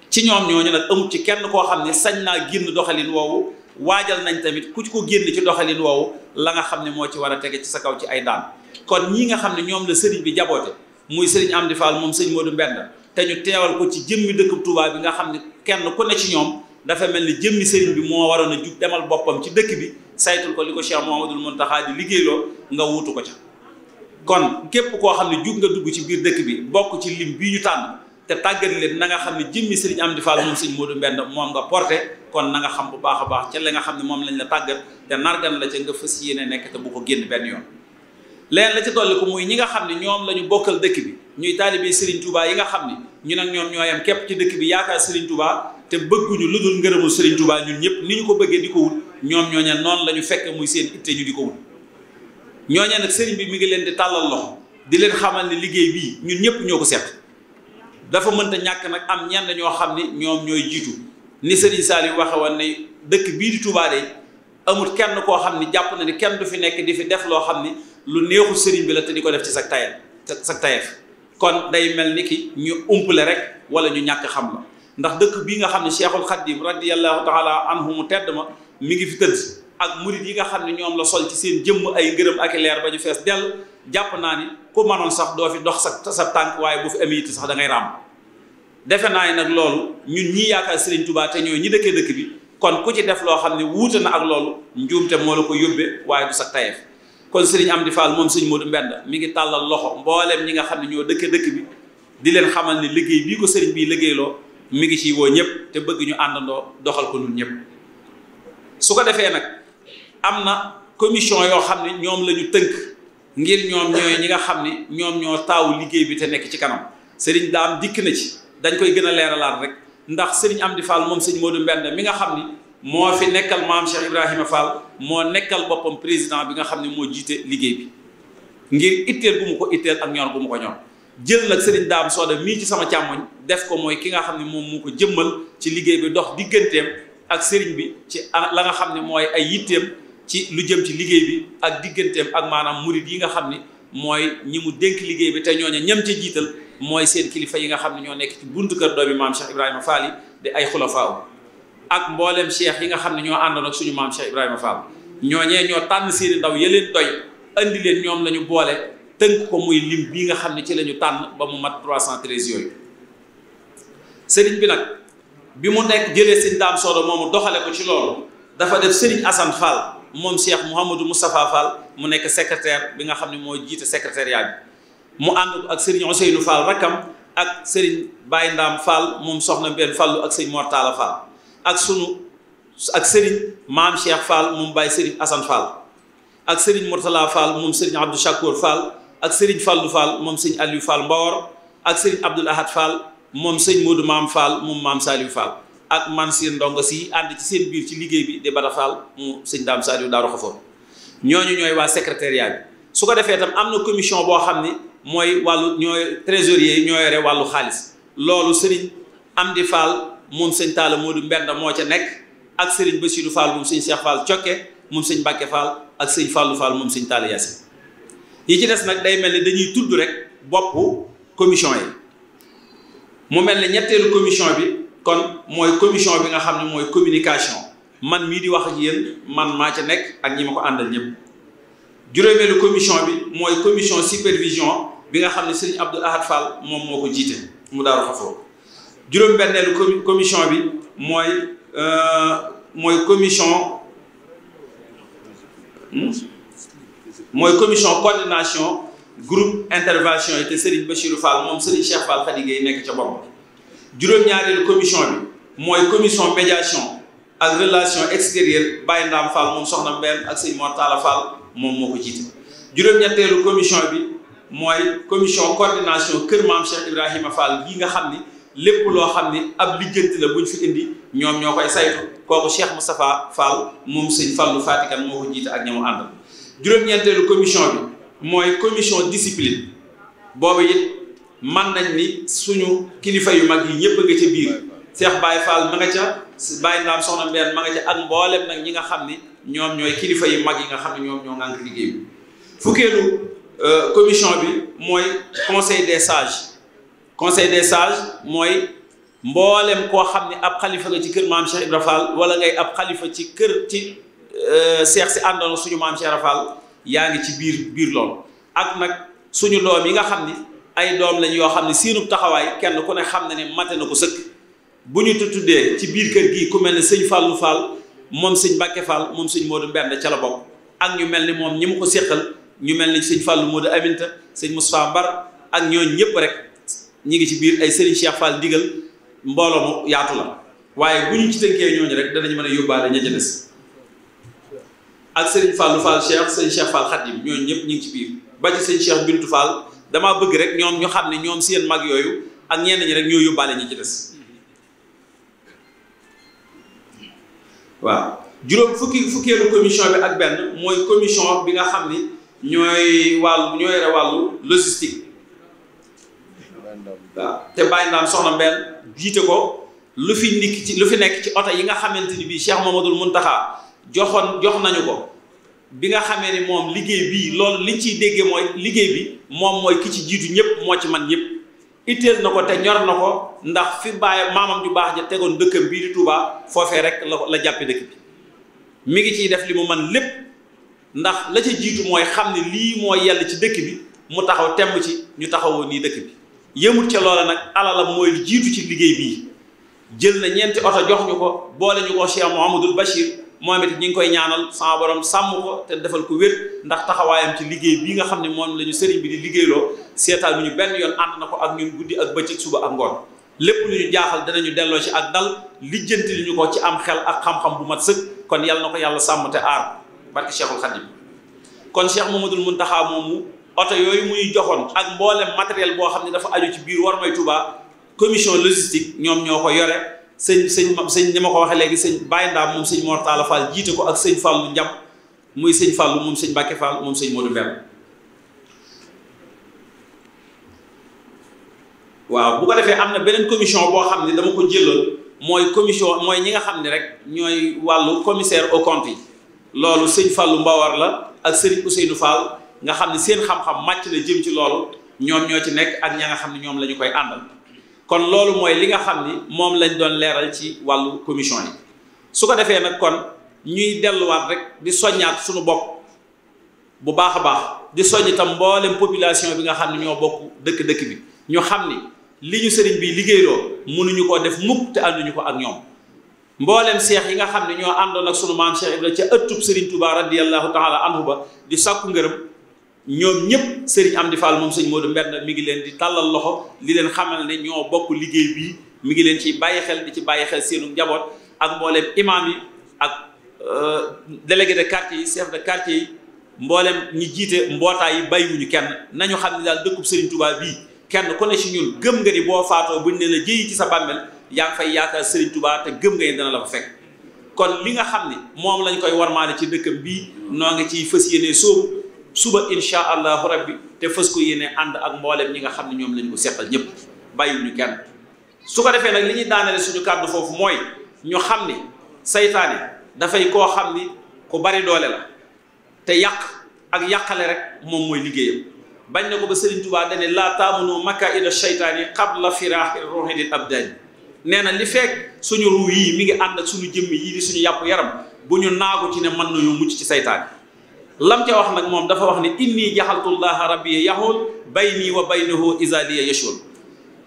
ci ñoom ñooñu nag amut ci kenn koo xam ne sañ naa génn doxalin woowu waajal nañ tamit ku ci ko génn ci doxalin woowu la nga xam ne moo ci war a tege ci sa kaw ci ay daan kon ñii nga xam ne ñoom la sëriñ bi jaboote muy sëriñ Amdi Fall moom sëñ Modou Mbenda te ñu teewal ko ci jëmmi dëkk Touba bi nga xam ne kenn ku ne ci ñoom dafa mel ni jëmmi sëriñ bi moo waroon a jug demal boppam ci dëkk bi saytul ko li ko Cheikh Mouhamadoul Mountakha di liggéeyloo nga wuutu ko ca kon képp koo xam ne jug nga dugg ci biir dëkk bi bokk ci lim bii ñu tànn te tàggat leen na nga xam ne jëmmi sëriñ Amdi Fall moom sëñ Modou Mbenda moom nga porté kon na nga xam bu baax a baax ca la nga xam ne moom lañ la tàggat te nargan la ca nga fas yéene nekk te bu ko génn benn yoon leen la ca dolli ko muy ñi nga xam ne ñoom la ñu bokkal dëkk bi ñuy taalibe Serigne Touba yi nga xam ne ñun ak ñoom ñooyam képp ci dëkk bi yaakaar Serigne Touba te bëgguñu lu dul ngërëmul Serigne Touba ñun ñëpp ni ñu ko bëggee di ko wut ñoom ñooña noonu la ñu fekk muy seen itte ñu di ko wut ñooña nag Serigne bi mi ngi leen di tàllal loxo di leen xamal ne liggéey bii ñun ñëpp ñoo ko seet dafa mënta ñàkk nag am ñenn ñoo xam ne ñoom ñooy jiitu ni Serigne Saliou waxe woon ne dëkk bii di Touba de amul kenn koo xam ne jàpp na ni kenn du fi nekk di fi def loo xam ni lu neexul Serigne bi la te di ko def ci sa tayeef kon day mel ni ki ñu umpale rek wala ñu ñàkk xam la ndax dëkk bii nga xam ne Cheikhul Khadim radiyallahu taala anhu mu tedd ma mi ngi fi tëdd ak murid yi nga xam ne ñoom la sol ci seen jëmm ay ngërëm ak leer ba ñu fees dell jàpp naa ni ku mënoon sax doo fi dox sa tànk waaye bu fi amee it sax da ngay ràmm defe naa ni nag loolu ñun ñii yaakaar Serigne Touba te ñooy ñi dëkkee dëkk bi kon ku ci def loo xam ne wuute na ak loolu njuumte moo la ko yóbbee waaye du sa tayeef kon Serigne Amdi Fall moom sëñ Modou Mbenda mi ngi tàllal loxo mbooleem ñi nga xam ne ñoo dëkke dëkk bi di leen xamal ni liggéey bii ko sëriñ bii liggéeyloo mi ngi ciy woo ñëpp te bëgg ñu àndandoo doxal ko ñun ñëpp su ko defee nag am na commission yoo xam ne ñoom la ñu tënk ngir ñoom ñooy ñi nga xam ne ñoom ñoo taawu liggéey bi te nekk ci kanam sëriñ daam dikk na ci dañ koy gën a leeralaat rek ndax sëriñ Amdi Fall moom sëñ Modou Mbenda mi nga xam ni moo fi nekkal maam Cheikh Ibrahima Fall moo nekkal boppam président bi nga xam ne moo jiite liggéey bi ngir itteel gu mu ko itteel ak ñor gu mu ko ñor jël nag sëriñ daam sooda mii ci sama càmmoñ def ko mooy ki nga xam ne moom mu ko jëmmal ci liggéey bi dox digganteem ak sëriñ bi ci la nga xam ne mooy ay yitteem ci lu jëm ci liggéey bi ak digganteem ak maanaam murid yi nga xam ni mooy ñi mu dénk liggéey bi te ñooña ñam ca jiital mooy seen kilifa yi nga xam ne ñoo nekk ci buntu kër doomi maam Cheikh Ibrahima Fall yi di ay xulafaa ak mboolem cheikh yi nga xam ne ñoo àndoon ak suñu maam Cheikh Ibrahima Fall ñooñee ñoo tànn seeni ndaw yeleen doy andi leen ñoom la ñu boole tënk ko muy lim bii nga xam ne ci la ñu tànn ba mu mat 313 yooyu. sëriñ bi nag bi mu nekk jëlee sëñ Daam Soodo moomu doxale ko ci loolu dafa def sëriñ Assane Fall moom Cheikh Mouhamadou Moustapha Fall mu nekk secrétaire bi nga xam ne moo jiite secrétariat bi mu ànd ko ak sëriñ Ousseynou Fall rakkam ak sëriñ Baye Ndam Fall moom soxna Mbène Fallu ak sëñ Mortala Fall ak sëriñ maam Cheikh Fall moom Baye sëriñ Assane Fall ak sëriñ Mortala Fall moom sëriñ Abdou Chakour Fall ak sëriñ Fallou Fall moom sëñ Aliou Fall Mbawor ak sëriñ Abdoul Ahad Fall moom sëñ Modou Maam Fall moom maam Saliou Fall ak man seen ndongo si ànd ci seen biir ci liggéey bi di Bada Fall mu sëñ Daam Saliou Daaru Xafoor ñooñu ñooy waa secrétariat bi su ko defee itam am na commission boo xam ni mooy wàllu ñooy trésorier ñoo yore wàllu xaalis loolu sëriñ Amdi Fall moom sëñ Talla Modou Mbenda moo ca nekk ak sëriñ Bassirou Fall moom sëñ Cheikh Fall Cokke moom sëñ Mbacke Fall ak sëñ Fallou Fall moom sëñ Talla Yacine yi ci des nag day mel ni dañuy tudd rek boppu commission yi mu mel ne ñetteelu commission bi kon mooy commission bi nga xam ne mooy communication man mii di wax ak yéen man maa ca nekk ak ñi ma ko àndal ñëpp. juróomeelu commission bi mooy commission supervision bi nga xam ne sëriñ Abdoul Ahad Fall moom moo ko jiite mu Daaru Xafoor juróom-benneelu commission bi mooy commission coordination groupe intervention yi te sëriñ Bachirou Fall moom sëriñ Cheikh Fall Khady Gueye nekk ca bopp juróom-ñaareelu commission bi mooy commission médiation ak relation extérieure Baye Ndam Fall moom soxna Mbène ak sëñ Mortala Fall moom moo ko jiite juróom-ñetteelu commission bi mooy commission coordination kër maam Cheikh Ibrahima Fall gi nga xam ni lépp loo xam ni ab lijjanti la buñ fi indi ñoom ñoo koy saytu kooku Cheikh Moustapha Fall moom sëñ Fallou Fatikan moo ko jiite ak ñamu àndal juróom-ñeenteelu commission bi mooy commission discipline boobu it man nañ ni suñu kilifa yu mag yi ñëpp a nga ca biir Cheikh Baye Fall ma nga ca Baye Ndam soxna Mbène ma nga ca ak mboolem nag ñi nga xam ni ñoom ñooy kilifa yu mag yi nga xam ne ñoom ñoo ngànk liggéey bi fukkeelu commission bi mooy conseil des sages mooy mboolem koo xam ne ab xalifa nga ci kër maam Cheikh Ibra Fall wala ngay ab xalifa ci kër ci seex si àndoon suñu maam Cheikh Ibra Fall yaa ngi ci biir loolu ak nag suñu doom yi nga xam ni ay doom lañ yoo xam ne siinub taxawaay kenn ku ne xam ne ne mate na ko sëkk bu ñu tuddee ci biir kër gi ku mel ne sëñ Fallou Fall moom sëñ Mbacke Fall moom sëñ Modou Mbende ca la bokk ak ñu mel ni moom ñi mu ko séqal ñu mel ni sëñ Fallou Modou Aminta sëñ Moustapha Mbar ak ñooñu ñëpp rek ñi ngi ci biir ay sëriñ Cheikh Fall ndigal mbooloo mu yaatu la waaye bu ñu ci tënkee ñooñu rek danañ mën a yóbbaale ña ca des ak sëriñ Fallou Fall Cheikh sëñ Cheikh Fall Khadim ñooñu ñëpp ñu ngi ci biir ba ci sëñ Cheikh Bintou Fall damaa bëgg rek ñoom ñu xam ne ñoom seen mag yooyu ak ñenn ñi rek ñoo yóbbaale ñi ci des waaw fukkeelu commission bi ak benn mooy commission bi nga xam ni ñooy yore wàllu logistique waaw te Baye Ndam soxna Mbène jiite ko lu fi nekk ci oto yi nga xamante ni bii Cheikh Mamadou Mountakha jox nañu ko bi nga xamee ni moom liggéey bii loolu liñ ciy déggee mooy liggéey bi moom mooy ki ci jiitu ñëpp moo ci man ñëpp itteel na ko te ñor na ko ndax fi bàyyi maamam ju baax ja tegoon dëkkam bii di Touba foofee rek la jàppe dëkk bi mi ngi ciy def li mu man lépp ndax la ca jiitu mooy xam ne lii moo yell ci dëkk bi mu taxaw temm ci ñu taxawoo nii dëkk bi yëmut ca loola nag alalam mooy jiitu ci liggéey bii jël na ñeenti oto jox ñu ko boole ñu ko Cheikh Mouhamadoul Bachir moom it ñi ngi koy ñaanal sama borom sàmm ko te defal ko wér ndax taxawaayam ci liggéey bii nga xam ne moom la ñu sëriñ bi di liggéeyloo seetaan ñu benn yoon ànd na ko ak ñun guddi ak bëccëg suba ak ngoon lépp lu ñu jaaxal danañu delloo ci ak dal lijjanti li ñu ko ci am xel ak xam-xam bu mat sëkk kon yàlla na ko yàlla sàmm te aar barke Cheikhul Khadim kon Cheikh Mamadou Mountakha moomu oto yooyu muy joxoon ak mboolem matériel boo xam ne dafa aju ci biir war may Touba commission logistique ñoom ñoo ko yore sëñ ni ma ko waxee léegi sëñ Baye Ndam moom sëñ Mortala Fall jiite ko ak sëñ Fallou Ndiam muy sëñ Fallou moom sëñ Mbacke Fall moom sëñ Modou Mbène waaw bu ko defee am na beneen commission boo xam ne dama ko jëloon mooy commission mooy ñi nga xam ne rek ñooy wàllu commissaire au compte yi loolu sëñ Fallou Mbawar la ak sëriñ Ousseynou Fall nga xam ne seen xam-xam màcc na jëm ci loolu ñoom ñoo ci nekk ak ña nga xam ne ñoom la ñu koy àndal kon loolu mooy li nga xam ni moom lañ doon leeral ci wàllu commission yi su ko defee nag kon ñuy delluwaat rek di soññaat suñu bopp bu baax a baax di soññ itam mboolem population bi nga xam ne ñoo bokk dëkk-dëkk bi ñu xam ni li ñu sëriñ bi liggéeyloo mënuñu koo def mukk te ànduñu ko ak ñoom mboolem seex yi nga xam ne ñoo àndoon ak sunu maam Cheikh Ibrahima ca ëttub sëriñ Touba radiyallahu taala anhu ba di sàkku ngërëm ñoom ñëpp sëriñ Amdi Fall moom sëñ Modou Mbend mi ngi leen di tàllal loxo li leen xamal ne ñoo bokk liggéey bii mi ngi leen ciy bàyyi xel di ci bàyyi xel seenu njaboot ak mboolem imam yi ak délégué de quartier yi chef de quartier yi mboolem ñi jiite mbootaay yi bàyyiwuñu kenn nañu xam ne daal dëkkub sëriñ Touba bii kenn ku ne ci ñun gëm nga ni boo faatoo buñ ne la jëyi ci sa bàmmeel yaa ngi fay yaakaar sëriñ Touba te gëm nga ni dana la fa fekk kon li nga xam ni moom lañ koy warmaale ci dëkkam bii noo ngi ciy fës yéene sóobu suba insha allahu rabbi te fës ko yéene ànd ak mboolem ñi nga xam ne ñoom lañ ko seqal ñëpp bàyyiwuñu kenn su ko defee nag li ñuy daanale suñu kàddu foofu mooy ñu xam ni saytaane dafay koo xam ni ku bari doole la te yàq ak yàqale rek moom mooy liggéeyam bañ na ko ba Sëriñ Tuubaa dane laa taamunu makaida shaytaani qabla firaaxi ruuhi lil abdaani nee na li fekk suñu ruu yii mi ngi ànd ak suñu jëmm yii di suñu yàpp yaram bu ñu naagu ci ne mën nañu mucc ci saytaane lam ca wax nag moom dafa wax ne inni jaxaltullaha rabbiya yaxul bayni wa baynahu isaliya yashul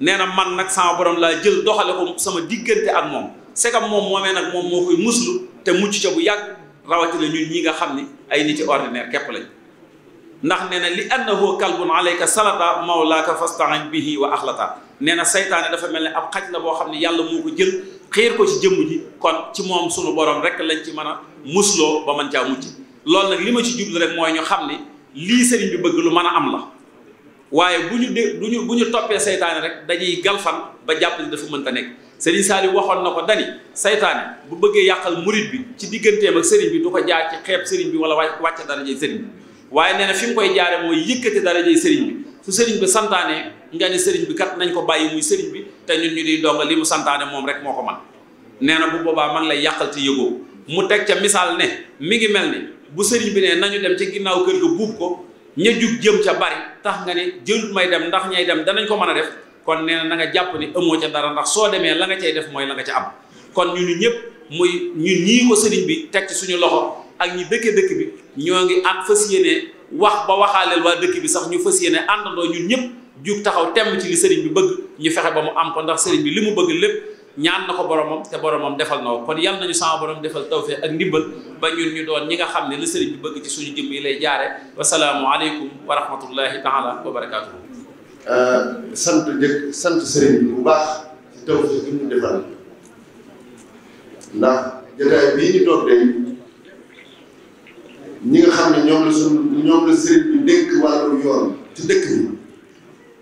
nee na man nag sama borom laa jël doxale ko sama diggante ak moom segam moom moomee nag moom moo koy muslu te mucc ca bu yàgg rawatina ñun ñi nga xam ni ay niti ordinaire képp lañ ndax nee na li annahu kalbun alayka salata mawlaaka fastain bihi wa axlata nee na saytaane dafa mel ne ab xaj la boo xam ne yàlla moo ko jël xiir ko ci jëmm ji kon ci moom sunu borom rek lañ ci mën a musloo ba mën caa mucc loolu nag li ma ci jublu rek mooy ñu xam ne lii sëriñ bi bëgg lu mën a am la waaye bu ñu toppee saytaane rek dañuy galfan ba jàpp ni dafa mënta nekk sëriñ Saliou waxoon na ko dani saytaane bu bëggee yàqal murit bi ci digganteem ak sëriñ bi du ko jaar ci xeeb sëriñ bi wala wàcce darajey sëriñ bi waaye nee na fi mu koy jaare mooy yëkkati darajey sëriñ bi su sëriñ bi santaane nga ni sëriñ bi kat nañ ko bàyyi muy sëriñ bi te ñun ñu di donga li mu santaane moom rek moo ko man nee na bu boobaa ma ngi lay yàqal te yëgoo mu teg ca misaal ne mi ngi mel ni bu sëriñ bi ne nañu dem ci ginnaaw kër ga buub ko ña jug jëm ca bari tax nga ni jëlut may dem ndax ñay dem danañ ko mën a def kon nee na nga jàpp ni amoo ca dara ndax soo demee la nga cay def mooy la nga ca am kon ñun ñëpp muy ñun ñii ko sëriñ bi teg ci suñu loxo ak ñi dëkke dëkk bi ñoo ngi ànd fas yéene wax ba waxaaleel waa dëkk bi sax ñu fas yéene àndandoo ñun ñëpp jug taxaw temm ci li sëriñ bi bëgg ñu fexe ba mu am ko ndax sëriñ bi li mu bëgg lépp ñaan na ko boromam te boromam defal na ko kon yal nañu sama borom defal tawfeex ak ndimbal ba ñun ñu doon ñi nga xam ne li sëriñ bi bëgg ci suñu jëmm yi lay jaare wasalaamu aleykum wa rahmatullahi taala wa barakaatuhu sant sëriñ bi bu baax ci tawfeex gi ñu defal ndax jotaay bii ñu toog day ñi nga xam ne ñoom la sëriñ bi dénk wàllu yoon ci dëkk bi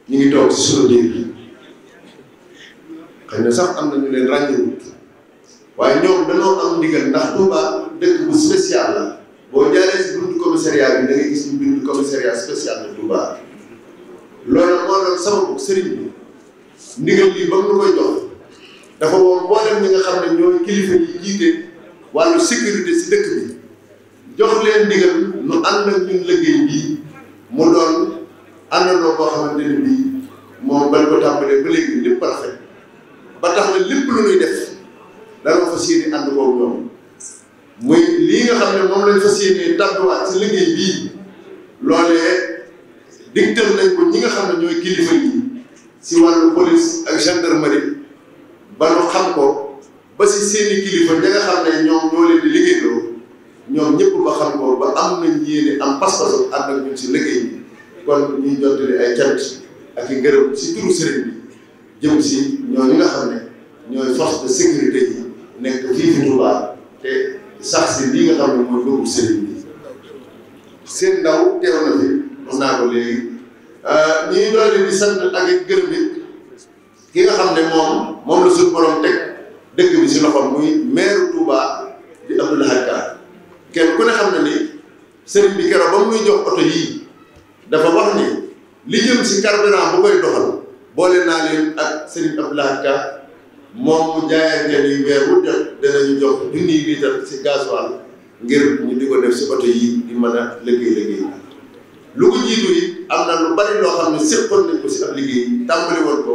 ñu ngi toog ci suñu biir xëy na sax am na ñu leen ràññewut waaye ñoom dañoo am ndigal ndax Touba dëkk bu spécial la boo jaaree si buntu commissariat bi da ngay gis ñu bind commissariat spécial de Touba loolu moo doon sababu sëriñ bi ndigal lii ba mu koy jox dafa woo mboolem ñi nga xam ne ñooy kilifa yi jiite wàllu sécurité si dëkk bi jox leen ndigal nu ànd ak ñun liggéey bii mu doon àndandoo boo xamante ne bii moom bañ ko tàmbalee ba léegi lépp parfait ba tax na lépp lu ñuy def dana fas yéene ànd boobu ñoom muy lii nga xam ne moom lañ fas yéene tàbbiwaat si liggéey bii loolee digtal nañ ko ñi nga xam ne ñooy kilifa yi si wàllu police ak gendarmerie ba nu xam ko ba si seeni kilifa ña nga xam ne ñoom ñoo leen di liggéeyloo ñoom ñëpp ba xam ko ba am nañ yéene am pas-pasu ànd ak ñun si liggéey bi kon ñuy jottali ay cant ak i ngërëm si turu sëriñ bi jëm si ñooñu nga xam ne ñooy force de sécurité yi nekk fii fi Touba te sax si lii nga xam ne mooy doogu sëriñ bi seen ndaw teew na fi wax naa ko léegi ñuy doole di sant ak gërëm bi ki nga xam ne moom la suñu borom teg dëkk bi si loxoom muy maire Touba di Abdou Lahad Ka kenn ku ne xam ne ni sëriñ bi keroog ba mu muy jox oto yii dafa wax ni li jëm si carburant bu koy doxal boole naa leen ak sëriñ Abdou Lahad Ka moom mu jaayante ni weer wu jot danañu jox junniy litre si gasoil ngir ñu di ko def si oto yi di mën a liggéey lu ko jiitu it am na lu bari loo xam ne séqoon nañ ko si ab liggéey tàmbali woon ko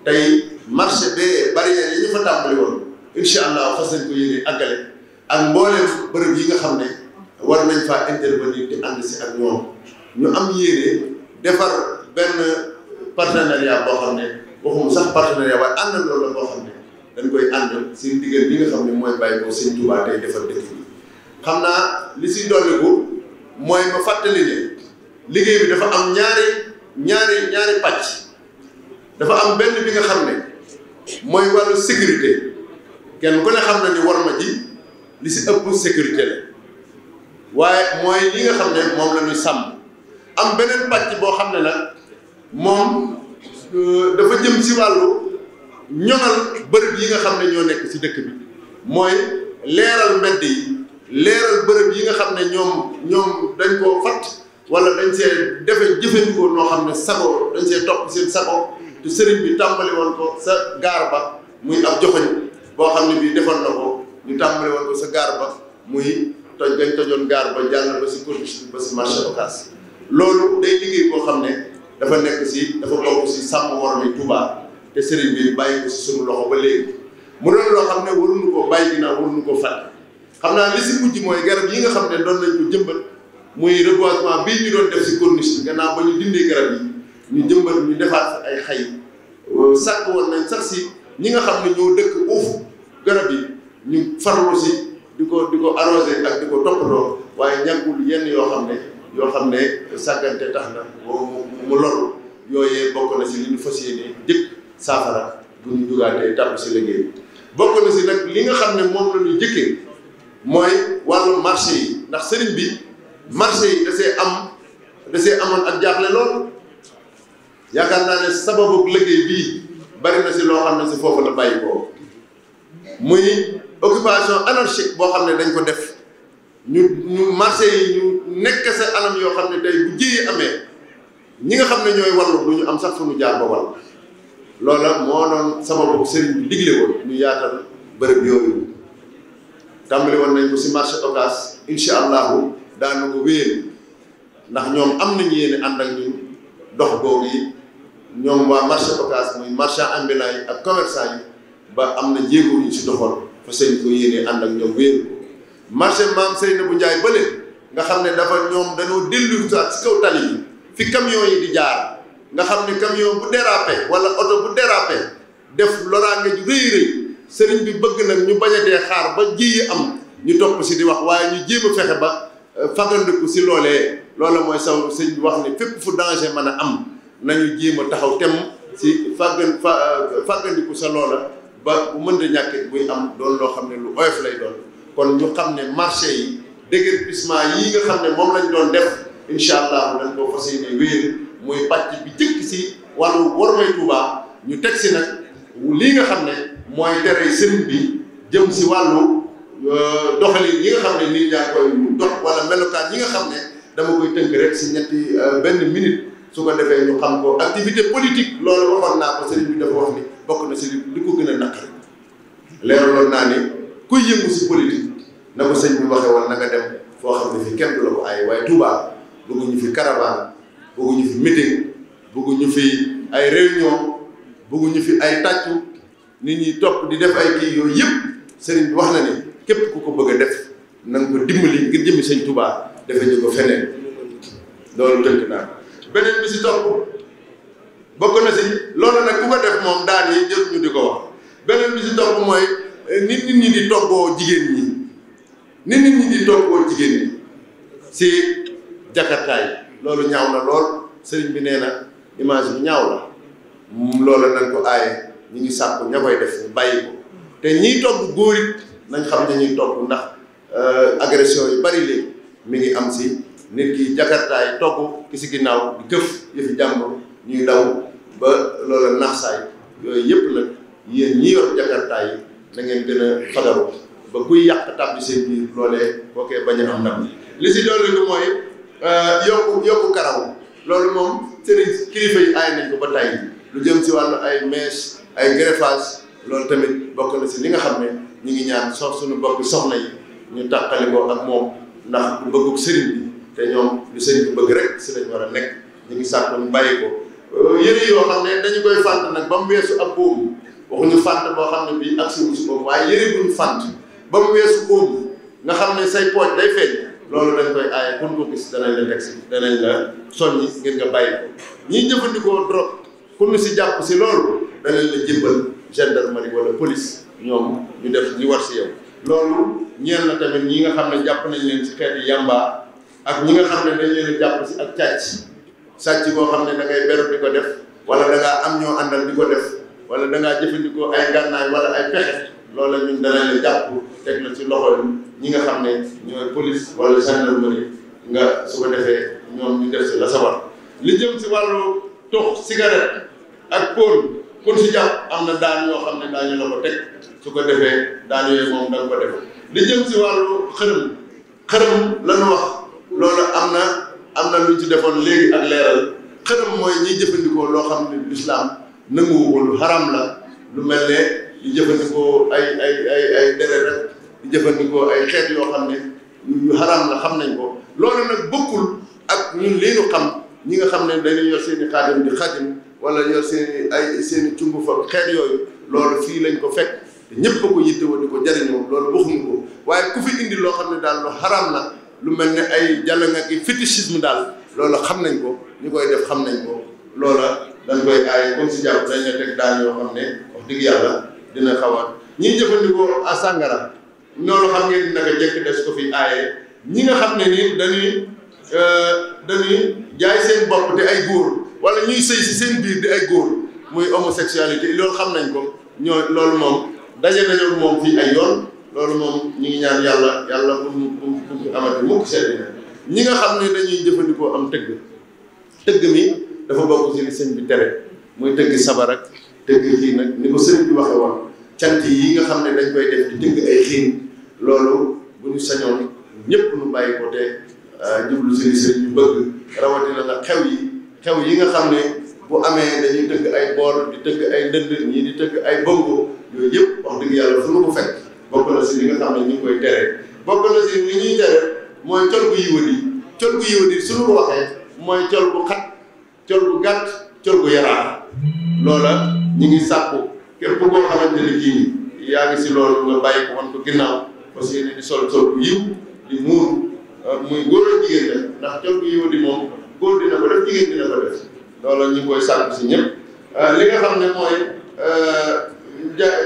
tey marché bee barrière yi ñu fa tàmbali woon incha allah fas nañ ko yéene àggale ak mbooleem bërëb yi nga xam ne war nañ faa intervenir te ànd si ak ñoom ñu am yéene defar benn partenariat boo xam ne waxum sax partenariat waaye àndandoo la boo xam ne dañ koy ànd si diggante bi nga xam ne mooy bàyyi ko Sëñ Tuubaa tey defar dëkk bi xam naa li si dolliku mooy ma fàttali ne liggéey bi dafa am ñaari pàcc dafa am benn bi nga xam ne mooy wàllu sécurité kenn ku ne xam na ni war ma ji li si ëpp sécurité la waaye mooy li nga xam ne moom la ñuy sàmm am beneen pàcc boo xam ne nag moom dafa jëm si wàllu ñoŋal bërëb yi nga xam ne ñoo nekk si dëkk bi mooy leeral mbedd yi leeral bërëb yi nga xam ne ñoom dañ koo fatt wala dañ see defe jëfandikoo noo xam ne sago dañ see topp seen sago te sëriñ bi tàmbali woon ko sa gaar ba muy ab joxoñ boo xam ne bii defoon na ko ñu tàmbali woon ko sa gaar ba muy toj gañ tojoon gaar ba jàll ba si corniche ba si marché Ocass loolu day liggéey boo xam ne dafa bokk si sàmm wormay Touba te sëriñ bi bàyyi ko si suñu loxo ba léegi mu doon loo xam ne waruñu ko bàyyi ginnaaw waruñu ko fàtte xam naa li si mujj mooy garab yi nga xam ne doon nañ ko jëmbat muy reboisement bii ñu doon def si corniche bi gannaaw ba ñu dindee garab yi ñu jëmbat ñu defaat ay xay sàkk woon nañ sax si ñi nga xam ne ñoo dëkk uuf garab yi ñu farlu si di ko arrosé ak di ko toppatoo waaye ñàkkul yenn yoo xam ne sàggante tax na mu loru yooyee bokk na si li ñu fas yéene jëkk saafara bu ñu jugaatee tàbb si liggéey bokk na si nag li nga xam ne moom la ñu jëkkee mooy wàllu marché yi ndax sëriñ bi marché yi da see amoon ak jaaxle lool yaakaar naa ne sababu liggéey bii bari na si loo xam ne si foofu la bàyyi ko muy occupation anarchique boo xam ne dañ ko def ñu marché yi ñu nekk sa anam yoo xam ne tey bu jiyee amee ñi nga xam ne ñooy wallu du ñu am sax fu ñu jaar ba wall loola moo doon sababu sëriñ bi digle woon ñu yaatal bërëb yooyu tàmbali woon nañ ko si marché Ocass incha allahu daanu ko wéyal ndax ñoom am nañu yéene ànd ak ñun dox googu yi ñoom waa marché Ocass muy marchand ambulant yi ak commerçant yi ba am na jéego ñu si doxoon fa seen ko yéene ànd ak ñoom wéyal ko marché Maam Seynabou Ndiaye bële nga xam ne dafa ñoom dañoo dellu si kaw tali yi fi camion yi di jaar nga xam ne camion bu dérapé wala oto bu dérapé def loraange ju rëy rëy sëriñ bi bëgg nag ñu bañ a dee xaar ba ji am ñu topp si di wax waaye ñu jéem a fexe ba fagandiku si loolee loola mooy saw sëñ bi wax ne fépp fu danger mën a am nañu jéem a taxaw tem si fagandiku sa loola ba bu mënta ñàkk buy am doon loo xam ne lu oyof lay doon kon ñu xam ne marché yi déguerpissement yi nga xam ne moom lañ doon def incha allah dañ koo fas yéene wéer muy pàcc bi jëkk si wàllu wormay Touba ñu teg si nag lii nga xam ne mooy tere sëriñ bi jëm si wàllu doxalin yi nga xam ne nit ñaa koy dox wala melokaan yi nga xam ne dama koy tënk rek si ñetti benn minute su ko defee ñu xam ko activité politique loolu waxoon naa ko sëriñ bi dafa wax ni bokk na si li ko gën a naqari leeraloon naa ni kuy yëngu si politique na ko sëñ bi waxee woon na nga dem foo xam ne fi kenn du la ko ay waaye Touba bëgguñu fi caravane bëgguñu fi meeting bëgguñu fi ay réunion bëgguñu fi ay tàccu nit ñi topp di def ay kii yooyu yëpp sëriñ bi wax na ni képp ku ko bëgg a def na nga ko dimbali ngir jëmmi sëñ Touba defe ñu ko feneen loolu tënk naa beneen bi si topp bokk na si loolu nag ku ko def moom daan yi jël ñu di ko wax beneen bi si topp mooy nit ñi di toggoo jigéen ñi si jakartaay loolu ñaaw na lool sëriñ bi nee na image bi ñaaw la loolu nañ ko aaye ñu ngi sàkku ña koy def ñu bàyyi ko te ñiy togg góor it nañ xam ne ñuy togg ndax agression yu bari léegi mi ngi am si nit ki jakartaay togg ki si ginnaaw di këf yëfi jàmbur ñuy daw ba loola naxsaay yooyu yëpp nag yéen ñi yor jakartaay yi na ngeen gën a fagaru ba kuy yàq tàbbi seen biir loolee bookee bañ a am ndam li si dolli lu mooy yokku karaw loolu moom sëriñ kilifa yi aay nañ ko ba tey lu jëm si wàllu ay mèche ay greffage loolu tamit bokk na si li nga xam ne ñu ngi ñaan suñu bokk soxna yi ñu tàqali ko ak moom ndax bu bëggug sëriñ bi te ñoom lu sëñ bi bëgg rek si lañ war a nekk ñu ngi sàkk ñu bàyyi ko yëre yoo xam ne dañu koy fànt nag ba mu weesu ab óom waxuñu fànt boo xam ne bii ak si si boobu waaye yëre buñ fànt ba mu weesu óom nga xam ne say pooj day feeñ loolu dañ koy aaye pour ko gis danañ la teg si danañ la soññi ngir nga bàyyi ko ñiy jëfandikoo drogue pour ñu si jàpp si loolu danañ la jébbal gendarmerie wala police ñoom ñu def li war si yow loolu ñeel na tamit ñi nga xam ne jàpp nañ leen si xeeti yamba ak ñi nga xam ne dañ leen a jàpp si ak sàcc boo xam ne da ngay beru di ko def wala da ngaa am ñoo àndal di ko def wala da ngaa jëfandikoo ay gànnaay wala ay pexe loola ñun danañ la jàpp teg la ci loxo ñi nga xam ne ñooy police wala gendarmerie nga su ko defee ñoom ñu def si la sawar li jëm si wàllu tux cigarette ak kon si jàpp am na daan yoo xam ne daañu la ko teg su ko defee daan yooyu moom da nga ko def li jëm si wàllu xërëm lañu wax loolu am na luñ ci defoon léegi ak leeral xërëm mooy ñiy jëfandikoo loo xam ne lislaam nanguwul lu xaram la lu mel ne di jëfandikoo ay deret rek di jëfandikoo ay xeet yoo xam ne yu xaram la xam nañ ko loolu nag bokkul ak ñun lii ñu xam ñi nga xam ne dañuy yor seen i xaadim di xaadim wala yor seen i cumbu fa xeet yooyu loolu fii lañ ko fekk te ñëpp a ko yittewoo di ko jariñoo loolu waxuñu ko waaye ku fi indi loo xam ne daal lu xaram la lu mel ne ay jàllanga ki fétichisme daal loolu xam nañ ko ñu koy def xam nañ ko loola dañ koy aaye comme si jàpp dañ la teg daan yoo xam ne wax dëgg yàlla dina xaw a ñiy jëfandikoo à sàngara loolu xam ngeen naka jekk des ko fi aaye ñi nga xam ne ni dañuy jaay seen bopp te ay góor wala ñuy sëy si seen biir di ay góor muy homosexualité loolu xam nañ ko loolu moom daje nañu moom fii ay yoon loolu moom ñu ngi ñaan yàlla bu amati mukk seetlu ñi nga xam ne dañuy jëfandikoo am tëgg mi dafa bokk ci li sëñ bi tere muy tëgg sabar ak tëgg xiin nag ni ko sëñ bi waxe woon cant yi nga xam ne dañ koy def di tëgg ay xiin loolu bu ñu sañoon ñëpp nu bàyyi ko te jublu si li sëñ bi bëgg rawatina nag xew yi nga xam ne bu amee dañuy tëgg ay bool di tëgg ay ndënd ñii di tëgg ay bongo yooyu yëpp wax dëgg yàlla fu nu ko fekk bokk na si li nga xam ne ñu ngi koy tere bokk na si li ñuy tere mooy col gu yiwadi suñu ko waxee mooy col bu xat col bu gàtt col bu yaraax loola ñu ngi sàkku képp koo xamante ne kii yaa ngi si loolu nga bàyyi ko wan ko ginnaaw parce que di sol bu yiw di muur muy góor ak jigéen la ndax col bu yiwadi moom góor dina ko def jigéen dina ko def loola ñu ngi koy sàkku si ñëpp li nga xam ne mooy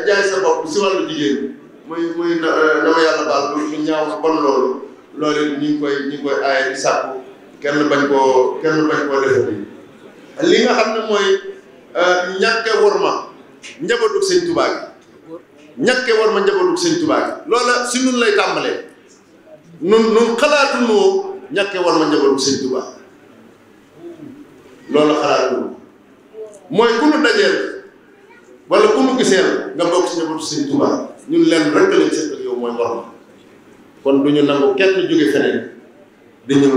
jaay sa bopp si wàllu jigéen muy na ma yàlla baal lu ñaaw bon loolu ñu ngi koy aaye di sàkku kenn bañ koo defati li nga xam ne mooy ñàkke worma njabootu sëñ Tuubaa gi ñàkke worma njabootu sëñ Tuubaa gi loola si nun lay tàmbalee nun xalaatu noo ñàkke worma njabootu sëñ Tuubaa loola xalaatu noo mooy ku nu dajeel wala ku nu giseel nga bokk si njabootu sëñ Tuubaa ñun leen rek lañ seet ak yow mooy worma kon du ñu nangu kenn jóge feneen di ñëw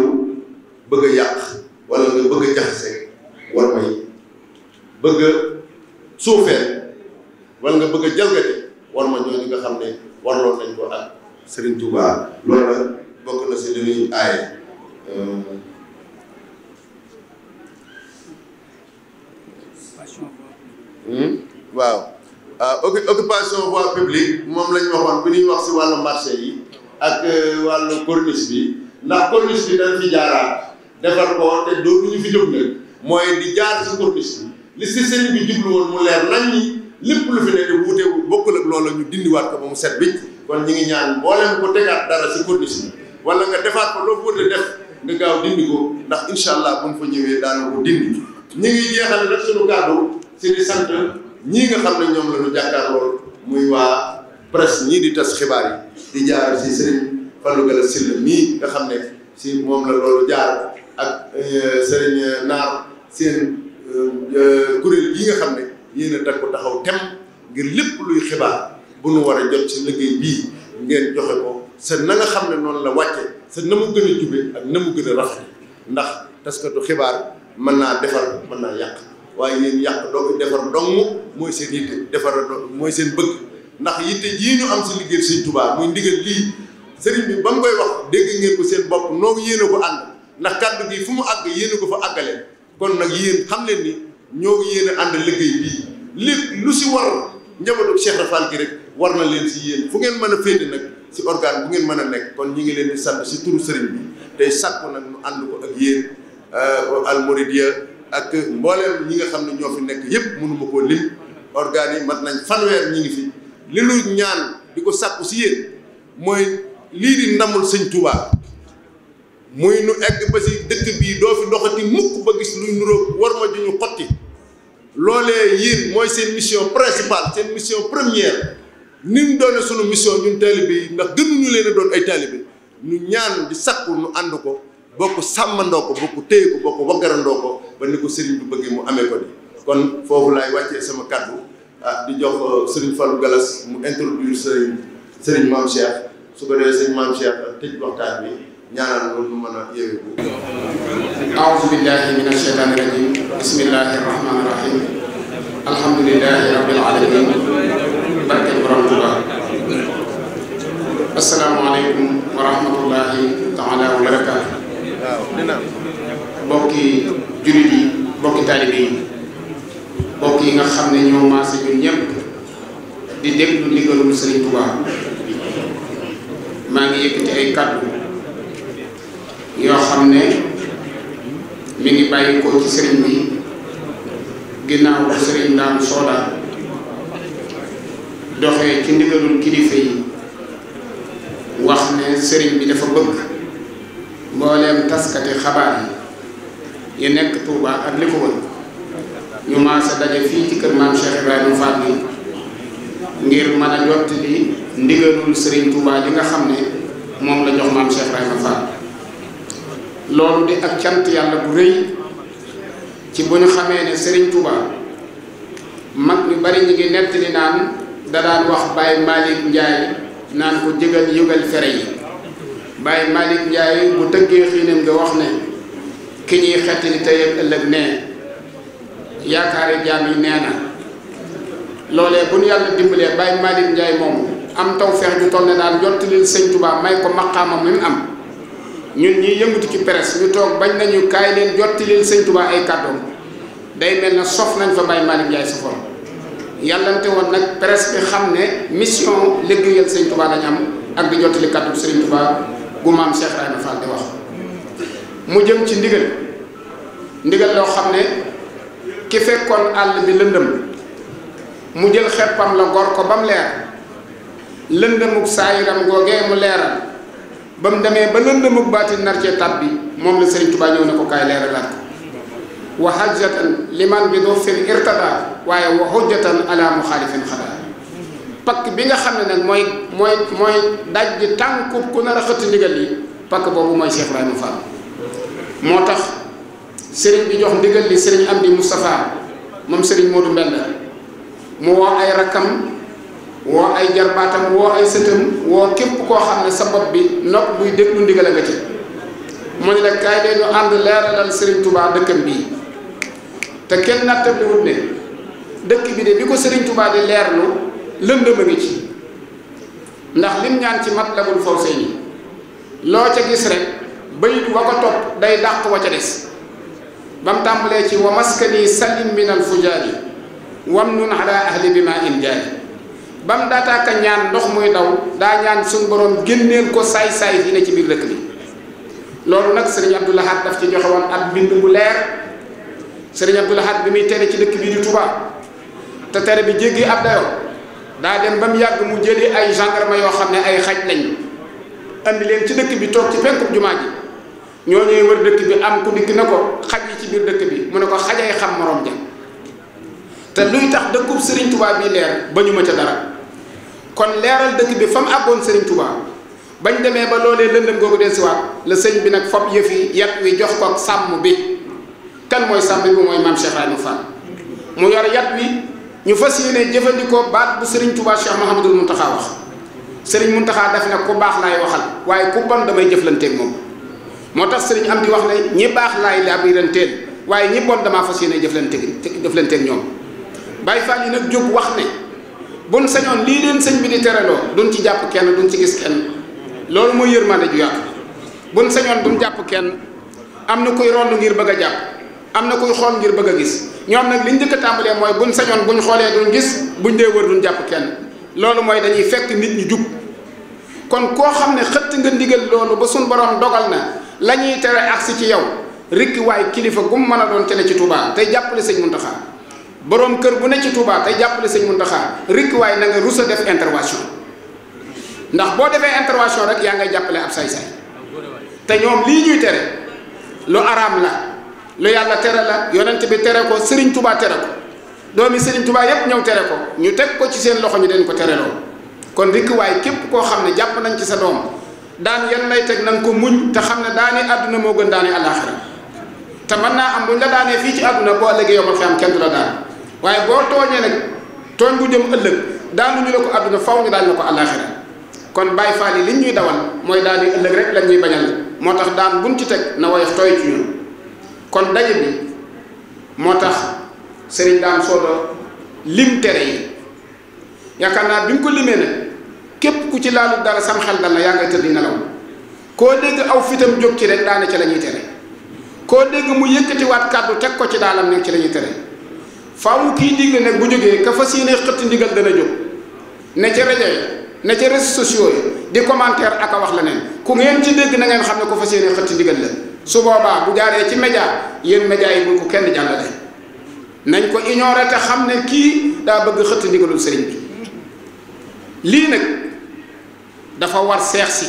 bëgg a yàq wala nga bëgg a jaxase war ma yi bëgg a suufeel wala nga bëgg a jalgate war ma ñooñu nga xam ne warloon nañ ko ak Serigne Touba loolu bokk na si li ñuy aaye waaw occupation voie publique moom lañ waxoon bi ñuy wax si wàllu marché yi ak wàllu corniche bi ndax corniche bi dañ fi jaaraat defar ko te doo ñu fi jóg nag mooy di jaar si corniche bi li si sëriñ bi jublu woon mu leer nañ ñi lépp lu fi ne te wuute bokkul ak loola ñu dindiwaat ko ba mu set wicc kon ñi ngi ñaan mbooleem ko tegaat dara si corniche bi wala nga defaat ko loo wute def nga gaaw dindi ko ndax incha allah bu ñu fa ñëwee daana ko dindi ñi ngi jeexale nag suñu kàddu si di sant ñii nga xam ne ñoom la ñu jàkkaarloo muy waa presse ñii di tas xibaar yi di jaar si sëriñ Fallou Gala Sylla mii nga xam ne si moom la loolu jaar ak sëriñ Naar seen kuréel yi nga xam ne yéen a teg ko taxaw tem ngir lépp luy xibaar bu nu war a jot ci liggéey bii ngeen joxe ko sa na nga xam ne noonu la wàcce sa na mu gën a jube ak na mu gën a rafet ndax taskatu xibaar mën naa defar mën naa yàq waaye yéen yàq doo defar dong mooy seen yitte defar mooy seen bëgg ndax yitte yii ñu am si liggéey Sëñ Tuubaa muy ndigal lii sëriñ bi ba mu koy wax dégg ngeen ko seen bopp noo yéen a ko ànd ndax kàddu gi fu mu àgg yéen a ko fa àggale kon nag yéen xam leen ni ñoo ngi yéen a ànd liggéey bii lépp lu si war njabootu Cheikh Rafal gi rek war na leen si yéen fu ngeen mën a féete nag si organe bu ngeen mën a nekk kon ñi ngi leen di sant si turu sëriñ bi tey sàkku nag ñu ànd ko ak yéen almoridia ak mbooleem ñi nga xam ne ñoo fi nekk yépp mënuma koo lim organes yi mat nañ fanweer ñi ngi fi li lu ñaan di ko sàkku si yéen mooy lii di ndamul sëñ Touba muy nu egg ba si dëkk bii doo fi doxati mukk ba gis luy nuróog war ma ju ñu xotti loolee yéen mooy seen mission principale seen mission première ni mu doone sunu mission ñun taalibe yi ndax gënuñu leen a doon ay taalibe ñu ñaan di sakku nu ànd ko bokk sàmmandoo ko bokk téye ko bokk waggarandoo ko ba ni ko sëriñ bi bëggee mu amee ko ni kon foofu laay wàccee sama kàddu di jox sëriñ Fallou Galas mu introduire sëriñ Mame Cheikh su ko defee sëriñ Mame Cheikh tëj waxtaan bi ñaanal loolu mën a yeewee ko a'uuzu billahi mina shaytaani rajim bismillahi rahmaani rahim alhamdulillahi rabbil alamin barke borom Tuuba asalaamaaleykum wa rahmatullahi taala wa barakaatu bokki jullit yi bokki taalibe yi bokk yi nga xam ne ñoo maase ñun ñëpp di déglu ndigalul Sëriñ Tuuba maa ngi yëkkati ay kàddu yoo xam ne mi ngi bàyyi ko ci sëriñ bi ginnaaw bu sëriñ Ndaam Sooda doxee ci ndigalul kilifa yi wax ne sëriñ bi dafa bëgg mbooleem taskati xabaar yi nekk Touba ak li ko wër ñu maase daje fii ci kër maam Cheikh Ibrahima Fall bi ngir mën a jottali ndigalul sëriñ Touba li nga xam ne moom la jox maam Cheikh Ibrahima Fall loolu di ak cant yàlla bu rëy ci bu ñu xamee ne sëriñ Touba mag ñu bari ñi ngi nettali naan da daan wax Baye Malick Ndiaye naan ko jégal yëgal fere yi Baye Malick Ndiaye bu tëggee xiinam nga wax ne ki ñuy xettali tey ak ëllëg nee yaakaari jaam yi nee na loolee bu ñu yàlla dimbalee Baye Malick Ndiaye moom am taw feex ju toll ne daan jottalil sëñ Touba may ko maqaama mi mu am ñun ñi yëngatu ci presse ñu toog bañ nañu kaay leen jottalil sëñ Touba ay kàddoom day mel na sof nañ fa Baye Malick Ndiaye sa form yàllante woon nag presse bi xam ne mission liggéeyal sëñ Touba lañ am ak di jottali kàddu sëriñ Touba gu maam Cheikh Ibrahima Fall di wax mu jëm ci ndigal loo xam ne ki fekkoon àll bi lëndëm mu jël xeppam la gor ko ba mu leer lëndëmuk saayiram googee mu leeral ba mu demee ba lëndëmuk baatin nar cee tab bi moom la sëriñ Touba ñëw ne ko kaay leeralaat ko wa hajjatan liman bi doo fil irtada waaye wa hujjatan ala muxaalifin xadaa pakk bi nga xam ne nag mooy daj ji tànkub ku nar a xëtt ndigal yi pakk boobu mooy Cheikh Ibrahima Fall moo tax sëriñ bi jox ndigal li sëriñ Amdi Moustapha moom sëriñ Modou Mbenda mu woo ay rakkam woo ay jarbaatam woo ay sëtam woo képp koo xam ne sa bopp bi nopp buy déglu ndigal a nga ci mu ne la kaay dee ñu ànd leeralal sëriñ Touba dëkkam bii te kenn nattabliwut ne dëkk bi de bi ko sëriñ Touba di leerlu lëndëm a ngi ci ndax lim ñaan ci Matlabul Fawzayni loo ca gis rek bayit wa ko topp day dàq wa ca des ba mu tàmbalee ci wa maskani salim min al fujaari wam nun ala ahli bi ma in jaari ba mu daataaka ñaan ndox muy daw daa ñaan suñu borom génneel ko saay-saay yi ne ci biir dëkk bi loolu nag sëriñ Abdou Lahad daf ci joxe woon ab bind bu leer sëriñ Abdou Lahad bi muy tere ci dëkk bii di Touba te tere bi jéggi ab dayoo daa dem ba mu yàgg mu jëli ay gendarme yoo xam ne ay xaj lañ andi leen ci dëkk bi toog ci penkub jumaa ji ñoo ñuy wër dëkk bi am ku dikk na ko xaj yi ci biir dëkk bi mu ne ko xajay xam morom ja te luy tax dëkkub sëriñ Touba bii leer ba ñu ma ca dara kon leeral dëkk bi fa mu àggoon sëriñ Touba bañ demee ba loolee lëndëm googu del siwaat la sëñ bi nag fopp yëf yi yat wi jox ko sàmm bi kan mooy sàmm bi mooy maam Cheikh Ibrahima Fall mu yor yat wi ñu fas yéene jëfandikoo baat bu sëriñ Touba Cheikh Mouhamadul Mountakha wax sëriñ Mountakha def na ku baax laay waxal waaye ku bon damay jëflanteeg moom moo tax sëriñ am di wax ne ñi baax laay labiranteel waaye ñi bon damaa fas yéene jëflanteeg ñoom Baye Fall yi nag jóg wax ne buñ sañoon lii leen sëñ bi di tereloo duñ ci jàpp kenn duñ ci gis kenn loolu mooy yërmande ju yaatu buñ sañoon duñ jàpp kenn am na kuy rond ngir bëgg a jàpp am na kuy xool ngir bëgg a gis ñoom nag liñ njëkk a tàmbalee mooy buñ sañoon buñ xoolee duñ gis buñ dee wër duñ jàpp kenn loolu mooy dañuy fekk nit ñi jub kon koo xam ne xëtt nga ndigal loolu ba suñ borom dogal na la ñuy tere agsi ci yow rikki waay kilifa gum mën a doon te ne ci Touba tey jàppale sëñ Muntaxa borom kër bu ne ci Touba tey jàppale sëñ Muntaxa rikki waay na nga rus a def intervention ndax boo defee intervention rek yaa ngay jàppale ab say-say te ñoom lii ñuy tere lu araam la lu yàlla tere la yonent bi tere ko Serigne Touba tere ko doomi Serigne Touba yépp ñëw tere ko ñu teg ko ci seen loxo ñu den ko tere loolu kon rikki waay képp koo xam ne jàpp nañ ci sa doom daan yan lay teg na nga ko muñ te xam ne daani àdduna moo gën daani àllaaxira te mën naa am buñ la daanee fii ci àdduna boo ëllëgee yomal fi am kenn du la daan waaye boo tooñee nag tooñ bu jëm ëllëg daanuñu la ko àdduna faw ñu daan la ko àllaaxira kon Baay Faal yi liñ ñuy dawal mooy daani ëllëg rek lañ ñuy bañal moo tax daan buñ ci teg na woyof tooy ci ñun kon daje bi moo tax sëriñ Daam Soodo lim tere yi yaakaar naa bi mu ko limee nag képp ku ci laalu dara sam xel dal na yaa ngay tëdd nelaw koo dégg aw fitam jóg ci rek daane ci la ñuy tere koo dégg mu yëkkatiwaat kàddu teg ko ci daalam nekk ci la ñuy tere faaw kii digle nag bu jógee ka fas yéene xëtt ndigal dana jóg ne ca rajo yi ne ca réseaux sociaux yi di commentaire ak a wax leneen ku ngeen ci dégg na ngeen xam ne ko fas yéene xëtt ndigal la su boobaa bu jaaree ci média yéen média yi bu ko kenn jàllale nañ ko ignorer te xam ne kii daa bëgg xëtt ndigalul sëriñ bi lii nag dafa war seex si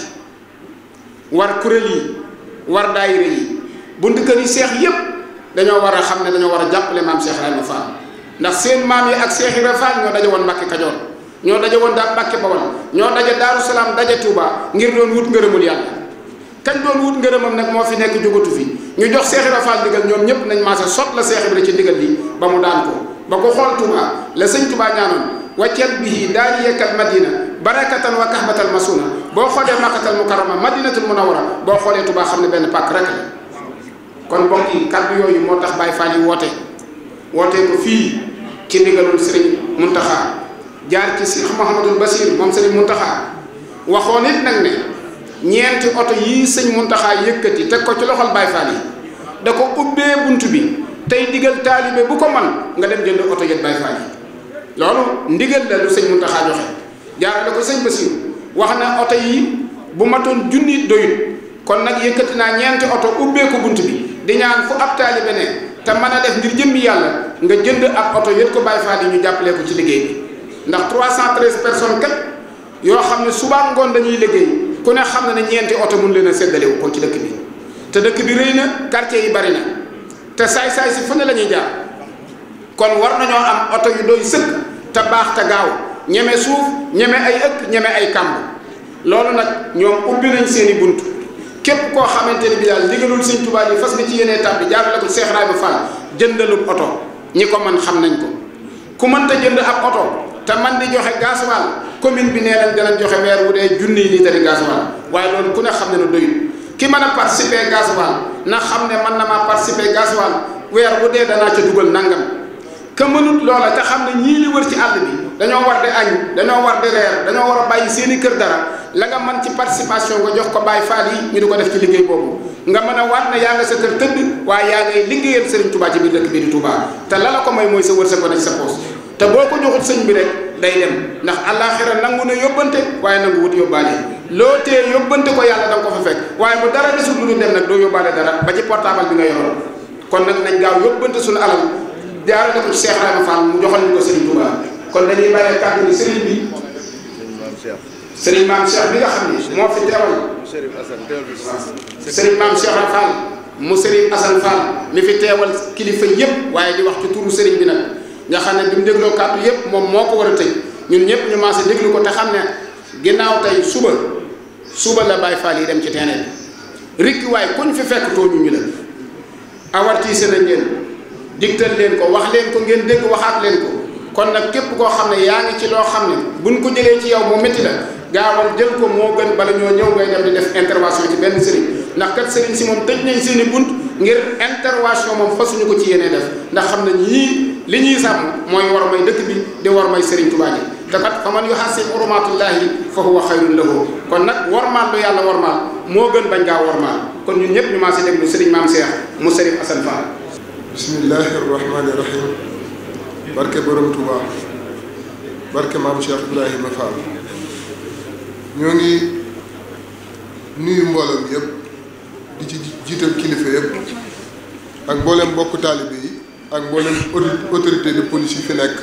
war kuréel yi war daayira yi buntu kër yi seex yépp dañoo war a xam ne dañoo war a jàppale maam Cheikh Ibrahima Fall ndax seen maam yi ak Cheikh Ibrahima Fall ñoo daje woon Mbàkke Kajoor ñoo daje woon daal Mbàkke Bawol ñoo daje Daaru Salaam daje Touba ngir doon wut ngërëmul yàlla kañ doon wut ngërëmam nag moo fi nekk jógatu fi ñu jox Cheikh Ibrahima Fall ndigal ñoom ñëpp nañ maase sot la Cheikh Ibrahima ci ndigal li ba mu daan ko ba ko xool Touba la sëñ Touba ñaanoon waccat bihi daaniyakal madina barakatan wa kahbatal masuna boo xoolee makkatal mukarrama madinatul munawwara boo xoolee Touba xam ne benn pàkk rek la kon mbokk yi kàddu yooyu moo tax Baye Fall yi woote ko fii ci ndigalul Serigne Mountakha jaar ci Cheikh Mouhamadul Bachir moom Serigne Mountakha waxoon it nag ne ñeenti oto yii sëñ Mountakha yëkkati teg ko ci loxol Baye Fall yi da ko ubbee bunt bi tey digal taalibe bu ko man nga dem jënd oto yet Baye Fall yi loolu ndigal la lu sëñ Mountakha joxe jaarale ko sëñ Bachir wax na oto yi bu matoon junni doyut kon nag yëkkati naa ñeenti oto ubbee ko bunt bi di ñaan fu ab taalibe ne te mën a def ngir jëmmi yàlla nga jënd ab oto yët ko Baye Fall yi ñu jàppale ko ci liggéey bi ndax 313 personnes kat yoo xam ne suba ngoon dañuy liggéey ku ne xam na ne ñeenti oto mun leen a séddalewu ko ci dëkk bi te dëkk bi rëy na quartier yi bari na te saay-saay si fu ne la ñuy jaar kon war nañoo am oto yu doy sëkk te baax te gaaw ñeme suuf ñeme ay ëkk ñeme ay kàmb loolu nag ñoom ubbi nañ seeni bunt képp koo xamante ne bi daal ndigalul sëñ Tuubaa yi fas nga ci yenee tàbbi jaarale ko Cheikh Ibrahima Fall jëndalub oto ñi ko man xam nañ ko ku mënta jënd ab oto te man di joxe gasoil commune bi nee nañ danañ joxe weer wu dee junniy litre gasoil waaye loolu ku ne xam ne ne doyul ki mën a participer gasoil na xam ne man na maa participer gasoil weer wu dee danaa ca dugal nangam ka mënut loola te xam ne ñii li wër ci àll bi dañoo war di añ dañoo war di reer dañoo war a bàyyi seeni kër dara la nga mën ci participation nga jox ko Baye Fall yi ñu di ko def ci liggéey boobu nga mën a waat ne yaa nga sa kër tëdd waaye yaa ngay liggéeyal Serigne Touba ci biir dëkk bii di Touba te la la ko may mooy sa wërsëg ko ne ci sa poos te boo ko joxut sëñ bi rek day dem ndax àllaaxira nangu na yóbbante waaye nangu wut yóbbaale loo tee yóbbante ko yàlla da nga ko fa fekk waaye bu dara desul lu dul dem nag doo yóbbaale dara ba ci portable bi nga yoroon kon nag nañ gaaw yóbbante suñu alal jaarale ko ci Cheikh Ibrahima Fall mu joxal ñu ko Serigne Touba kon dañuy bàyyee kàddu ni Serigne bi Serigne Maam Cheikh bi nga xam ni moo fi teewal Serigne Maam Cheikh Fall mu Serigne Assane Fall mi fi teewal kilifa yëpp waaye di wax ci turu Serigne bi nag nga xam ne bi mu dégloo kàddu yëpp moom moo ko war a tëj ñun ñëpp ñu maase déglu ko te xam ne ginnaaw tey suba la Baye Fall yi dem ci terrain bi rikki waaye kuñ fi fekk tooñu ñu la awartiise nañ leen digtal leen ko wax leen ko ngeen dégg waxaat leen ko kon nag képp koo xam ne yaa ngi ci loo xam ne buñ ko jëlee ci yow mu métti la gaawal jël ko moo gën bala ñoo ñëw ngay dem di def intervention ci benn sëriñ ndax kat sëriñ si moom tëj nañ seeni bunt ngir intervention moom fasuñu ko ci yéene def ndax xam ne ñii li ñuy sàmm mooy war may dëkk bi di war may Serigne Touba ji te kat fa man yuhassim hurumatullahi fa huwa xayrun lahu kon nag wormaal lu yàlla wormaal moo gën bañ ngaa wormaal kon ñun ñëpp ñu maa si déglu Serigne Maam Cheikh mu Serigne Assane Fall. bismillahi rahmaani rahim barke borom Touba barke maam Cheikh Ibrahima Fall ñoo ngi nuyu mboolem yëpp di ci jiital kilifa yëpp ak mboolem mbokk taalibe yi ak mboolem autorité de police yi fi nekk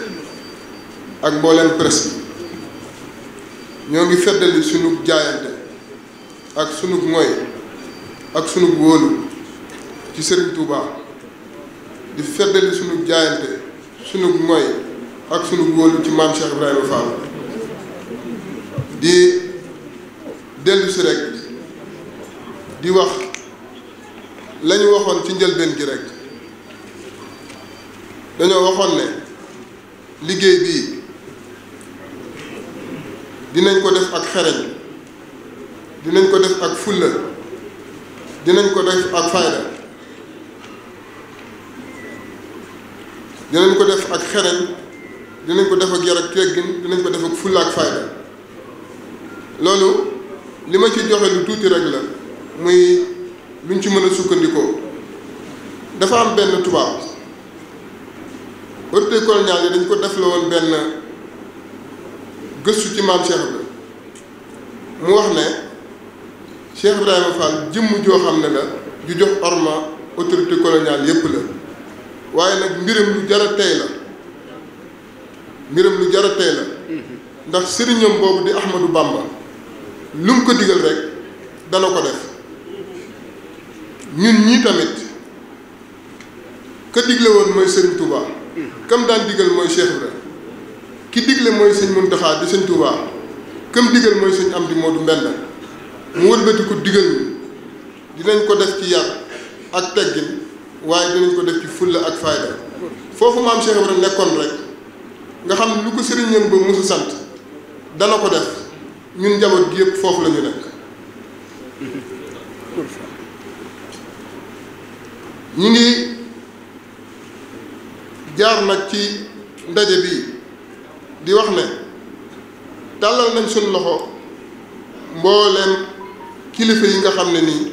ak mboolem presse bi ñoo ngi feddali sunu jaayante ak sunu ngoy ak sunu wóolu ci Serigne Touba di feddali sunu jaayante sunu ngoy ak sunu wóolu ci maam Cheikh Ibrahima Fall di dellu si rek di wax la ñu waxoon ci njëlbeen gi rek dañoo waxoon ne liggéey bii dinañ ko def ak xereñ dinañ ko def ak fulla dinañ ko def ak fayda dinañ ko def ak xereñ dinañ ko def ak yar ak teggin dinañ ko def ak fulla ak fayda loolu li ma ci joxe lu tuuti rek la muy luñ ci mën a sukkandikoo dafa am benn tubaab autorité coloniale yi dañ ko def la woon benn gëstu ci maam Cheikh Ibrahima mu wax ne Cheikh Ibrahima Fall jëmm joo xam ne la ju jox orma autorité coloniale yépp la waaye nag mbiram lu jara tey la ndax sëriñam boobu di Ahmadou Bamba lu mu ko digal rek dana ko def ñun ñii tamit ka digle woon mooy Serigne Touba kam daan digal mooy Cheikh Ibrahima ki digle mooy sëñ Muntaxa di sëñ Touba kam digal mooy sëñ Amdi Moodu Mbenda mu wëlbati ko digal ñu dinañ ko def ci yar ak teggin waaye dinañ ko def ci fulla ak fayda foofu maam Cheikh Ibrahima nekkoon rek nga xam ne lu ko sëriñam ba musu sant dana ko def ñun njaboot gi yëpp foofu la ñu nekk ñu ngi jaar nag ci ndaje bi di wax ne tàllal nañ suñ loxo mbooleem kilifa yi nga xam ne nii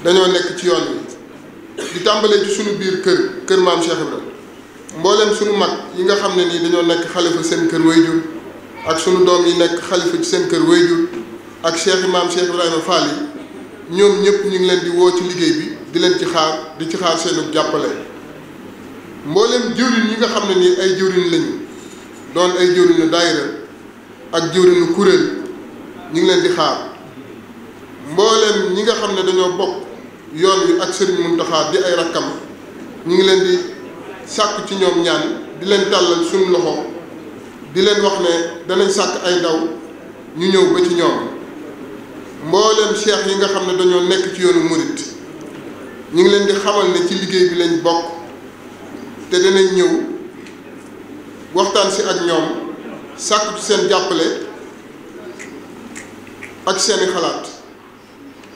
dañoo nekk ci yoon wi di tàmbalee ci suñu biir kër maam Cheikh Ibrahima mbooleem suñu mag yi nga xam ne nii dañoo nekk xalifa seen kër wayjur ak suñu doom yi nekk xalifa ci seen kër wayjur ak cheikh maam Cheikh Ibrahima Fall yi ñoom ñëpp ñu ngi leen di woo ci liggéey bi di leen ci xaar di ci xaar seenu jàppale mbooleem jëwriñ yi nga xam ne nii ay jëwriñ lañu doon ay jëwriñu daayira ak jëwriñu kuréel ñu ngi leen di xaar mbooleem ñi nga xam ne dañoo bokk yoon wi ak Serigne Mountakha di ay rakkam ñu ngi leen di sàkk ci ñoom ñaan di leen tàllal suñu loxo di leen wax ne danañ sàkk ay ndaw ñu ñëw ba ci ñoom mbooleem cheikh yi nga xam ne dañoo nekk ci yoonu murit ñu ngi leen di xamal ne ci liggéey bi lañ bokk te danañ ñëw waxtaan si ak ñoom sàkk ci seen jàppale ak seeni xalaat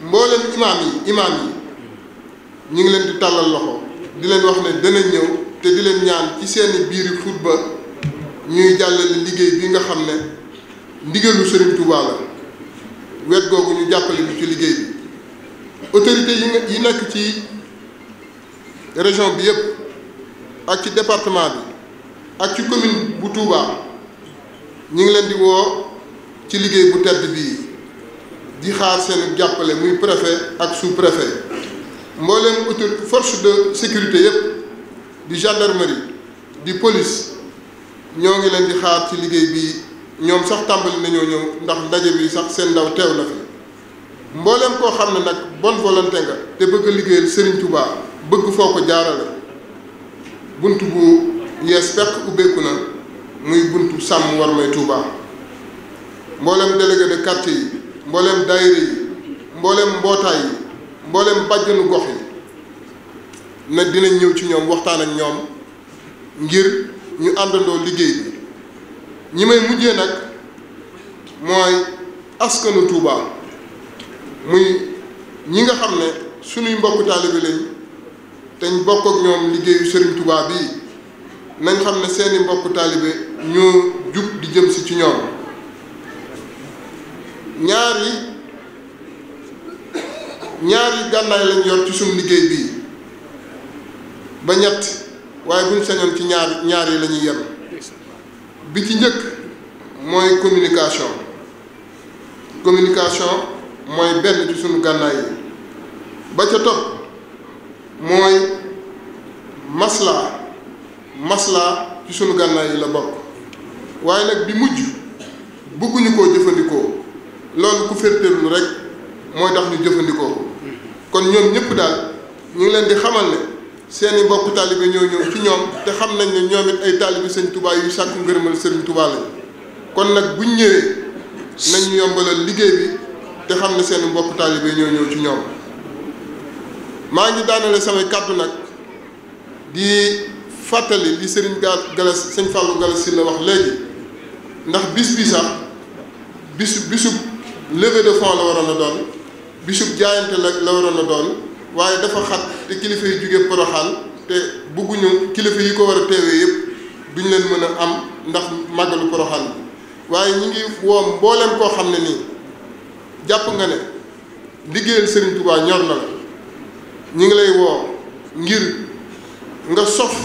mbooleem imaam yi ñu ngi leen di tàllal loxo di leen wax ne danañ ñëw te di leen ñaan ci seeni biiri xutba ñuy jàllale liggéey bi nga xam ne ndigalu Serigne Touba la wet googu ñu jàppale ñu ci liggéey bi autorité yi nekk ci région bi yëpp ak ci département bi ak ci commune bu Touba ñu ngi leen di woo ci liggéey bu tedd bii di xaar seen jàppale muy préfet ak sous-préfet mbooleem autorité force de sécurité yëpp di gendarmerie di police ñoo ngi leen di xaar ci liggéey bi ñoom sax tàmbali nañoo ñëw ndax ndaje bi sax seen ndaw teew na fi mbooleem koo xam ne nag bonne volonté nga te bëgg a liggéeyal Serigne Touba bëgg foo ko jaarale bunt bu yees fekk ubbeeku na muy buntu sàmm war may Touba mbooleem délégué de quartier yi mbooleem daayira yi mbooleem mbootaay yi mbooleem bàjjanu gox yi nag dinañ ñëw ci ñoom waxtaan ak ñoom ngir ñu àndandoo liggéey bi ñi may mujjee nag mooy askanu Touba muy ñi nga xam ne sunuy mbokk taalibe lañ te ñu bokk ak ñoom liggéeyu Serigne Touba bii nañ xam ne seeni mbokk taalibe ñoo jub di jëm si ci ñoom. ñaari gànnaay lañ yor ci suñu liggéey bii ba ñett waaye buñ sañoon ci ñaar yi la ñuy yem. bi ci njëkk mooy communication mooy benn ci suñu gànnaay yi. ba ca topp mooy maslaa ci sunu gànnaay yi la bokk waaye nag bi mujj bëgguñu koo jëfandikoo loolu ku féeteerlu rek mooy tax ñu jëfandikoo ko kon ñoom ñëpp daal ñu ngi leen di xamal ne seeni mbokk taalibe ñoo ñëw ci ñoom te xam nañ ne ñoom it ay taalibe sëñ Touba yu sàkku ngërëmal sëriñ Touba lañ kon nag buñ ñëwee nañ yombalal liggéey bi te xam ne seeni mbokk taalibe ñoo ñëw ci ñoom. maa ngi daanale samay kàddu nag di fàttali li sëriñ sëñ Fallou Galas si la wax léegi ndax bis bi sax bisub levée de fonds la waroon a doon bisub jaayante la waroon a doon waaye dafa xat te kilifa yi jóge Poroxaan te bëgguñu kilifa yi ko war a teewee yëpp duñ leen mën a am ndax màggalu Poroxaan bi waaye ñi ngi woo mbooleem koo xam ne nii jàpp nga ne liggéeyal Serigne Touba ñor na la ñi ngi lay woo ngir nga sof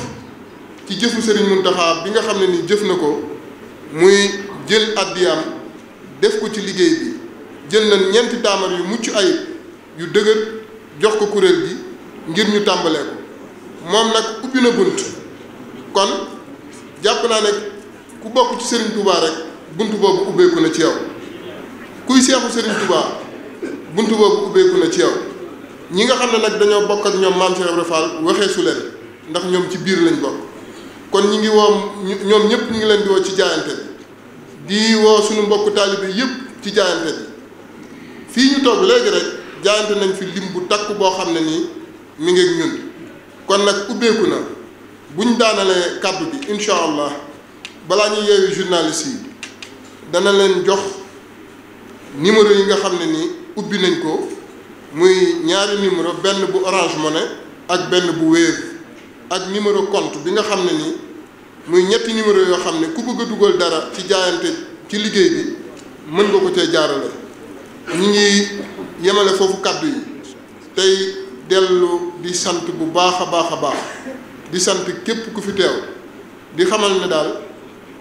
ci jëfu Serigne Mountakha bi nga xam ne nii jëf na ko muy jël addiyaam def ko ci liggéey bi jël na ñeenti daamar yu mucc ayib yu dëgër jox ko kuréel gi ngir ñu tàmbalee ko moom nag ubbi na bunt kon jàpp naa ne ku bokk ci Serigne Touba rek bunt boobu ubbeeku na ci yow kuy seexu Serigne Touba bunt boobu ubbeeku na ci yow ñi nga xam ne nag dañoo bokk ak ñoom Maam Cheikh Ibra Fall waxee su leen ndax ñoom ci biir lañ bokk kon ñi ngi woo ñoom ñëpp ñu ngi leen di woo ci jaayante bi di woo suñu mbokk taalibe yëpp ci jaayante bi fii ñu toog léegi rek jaayante nañ fi lim bu takk boo xam ne nii mi ngi ak ñun kon nag ubbeeku na buñ daanalee kàddu bi incha allah balaa ñuy yeewi journaliste yi dana leen jox numéro yi nga xam ne nii ubbi nañ ko muy ñaari numéro benn bu Orange Money ak benn bu Wave ak numéro compte bi nga xam ne nii muy ñetti numéro yoo xam ne ku bëgg a dugal dara ci jaayante ci liggéey bi mën nga ko cee jaarale. ñu ngi yemale foofu kàddu yi tey dellu di sant bu baax a baax a baax di sant képp ku fi teew di xamal ne daal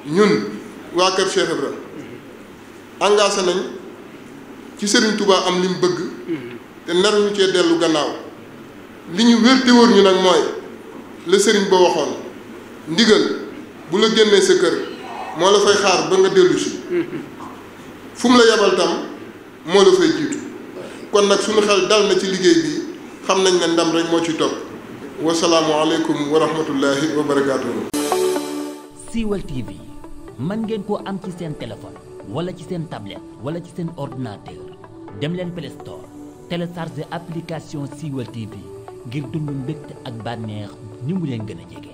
ñun waa Kër Cheikh Ibra engagé nañ ci Serigne Touba am li mu bëgg te nar ñu cee dellu gannaaw li ñu wér te wóor ñu nag mooy la Serigne ba waxoon ndigal bu la génnee sa kër moo la fay xaar ba nga dellu si fu mu la yebal tam moo la fay jiitu kon nag suñu xel dal na ci liggéey bi xam nañ ne ndam rek moo ci topp wasalaamu aleykum wa rahmatullahi wa barakaatuhu. Siweul TV mën ngeen koo am ci seen téléphone wala ci seen tablette wala ci seen ordinateur dem leen Play Store télécharger application Siweul TV ngir dund mbégte ak bànneex ni mu leen gën a jege.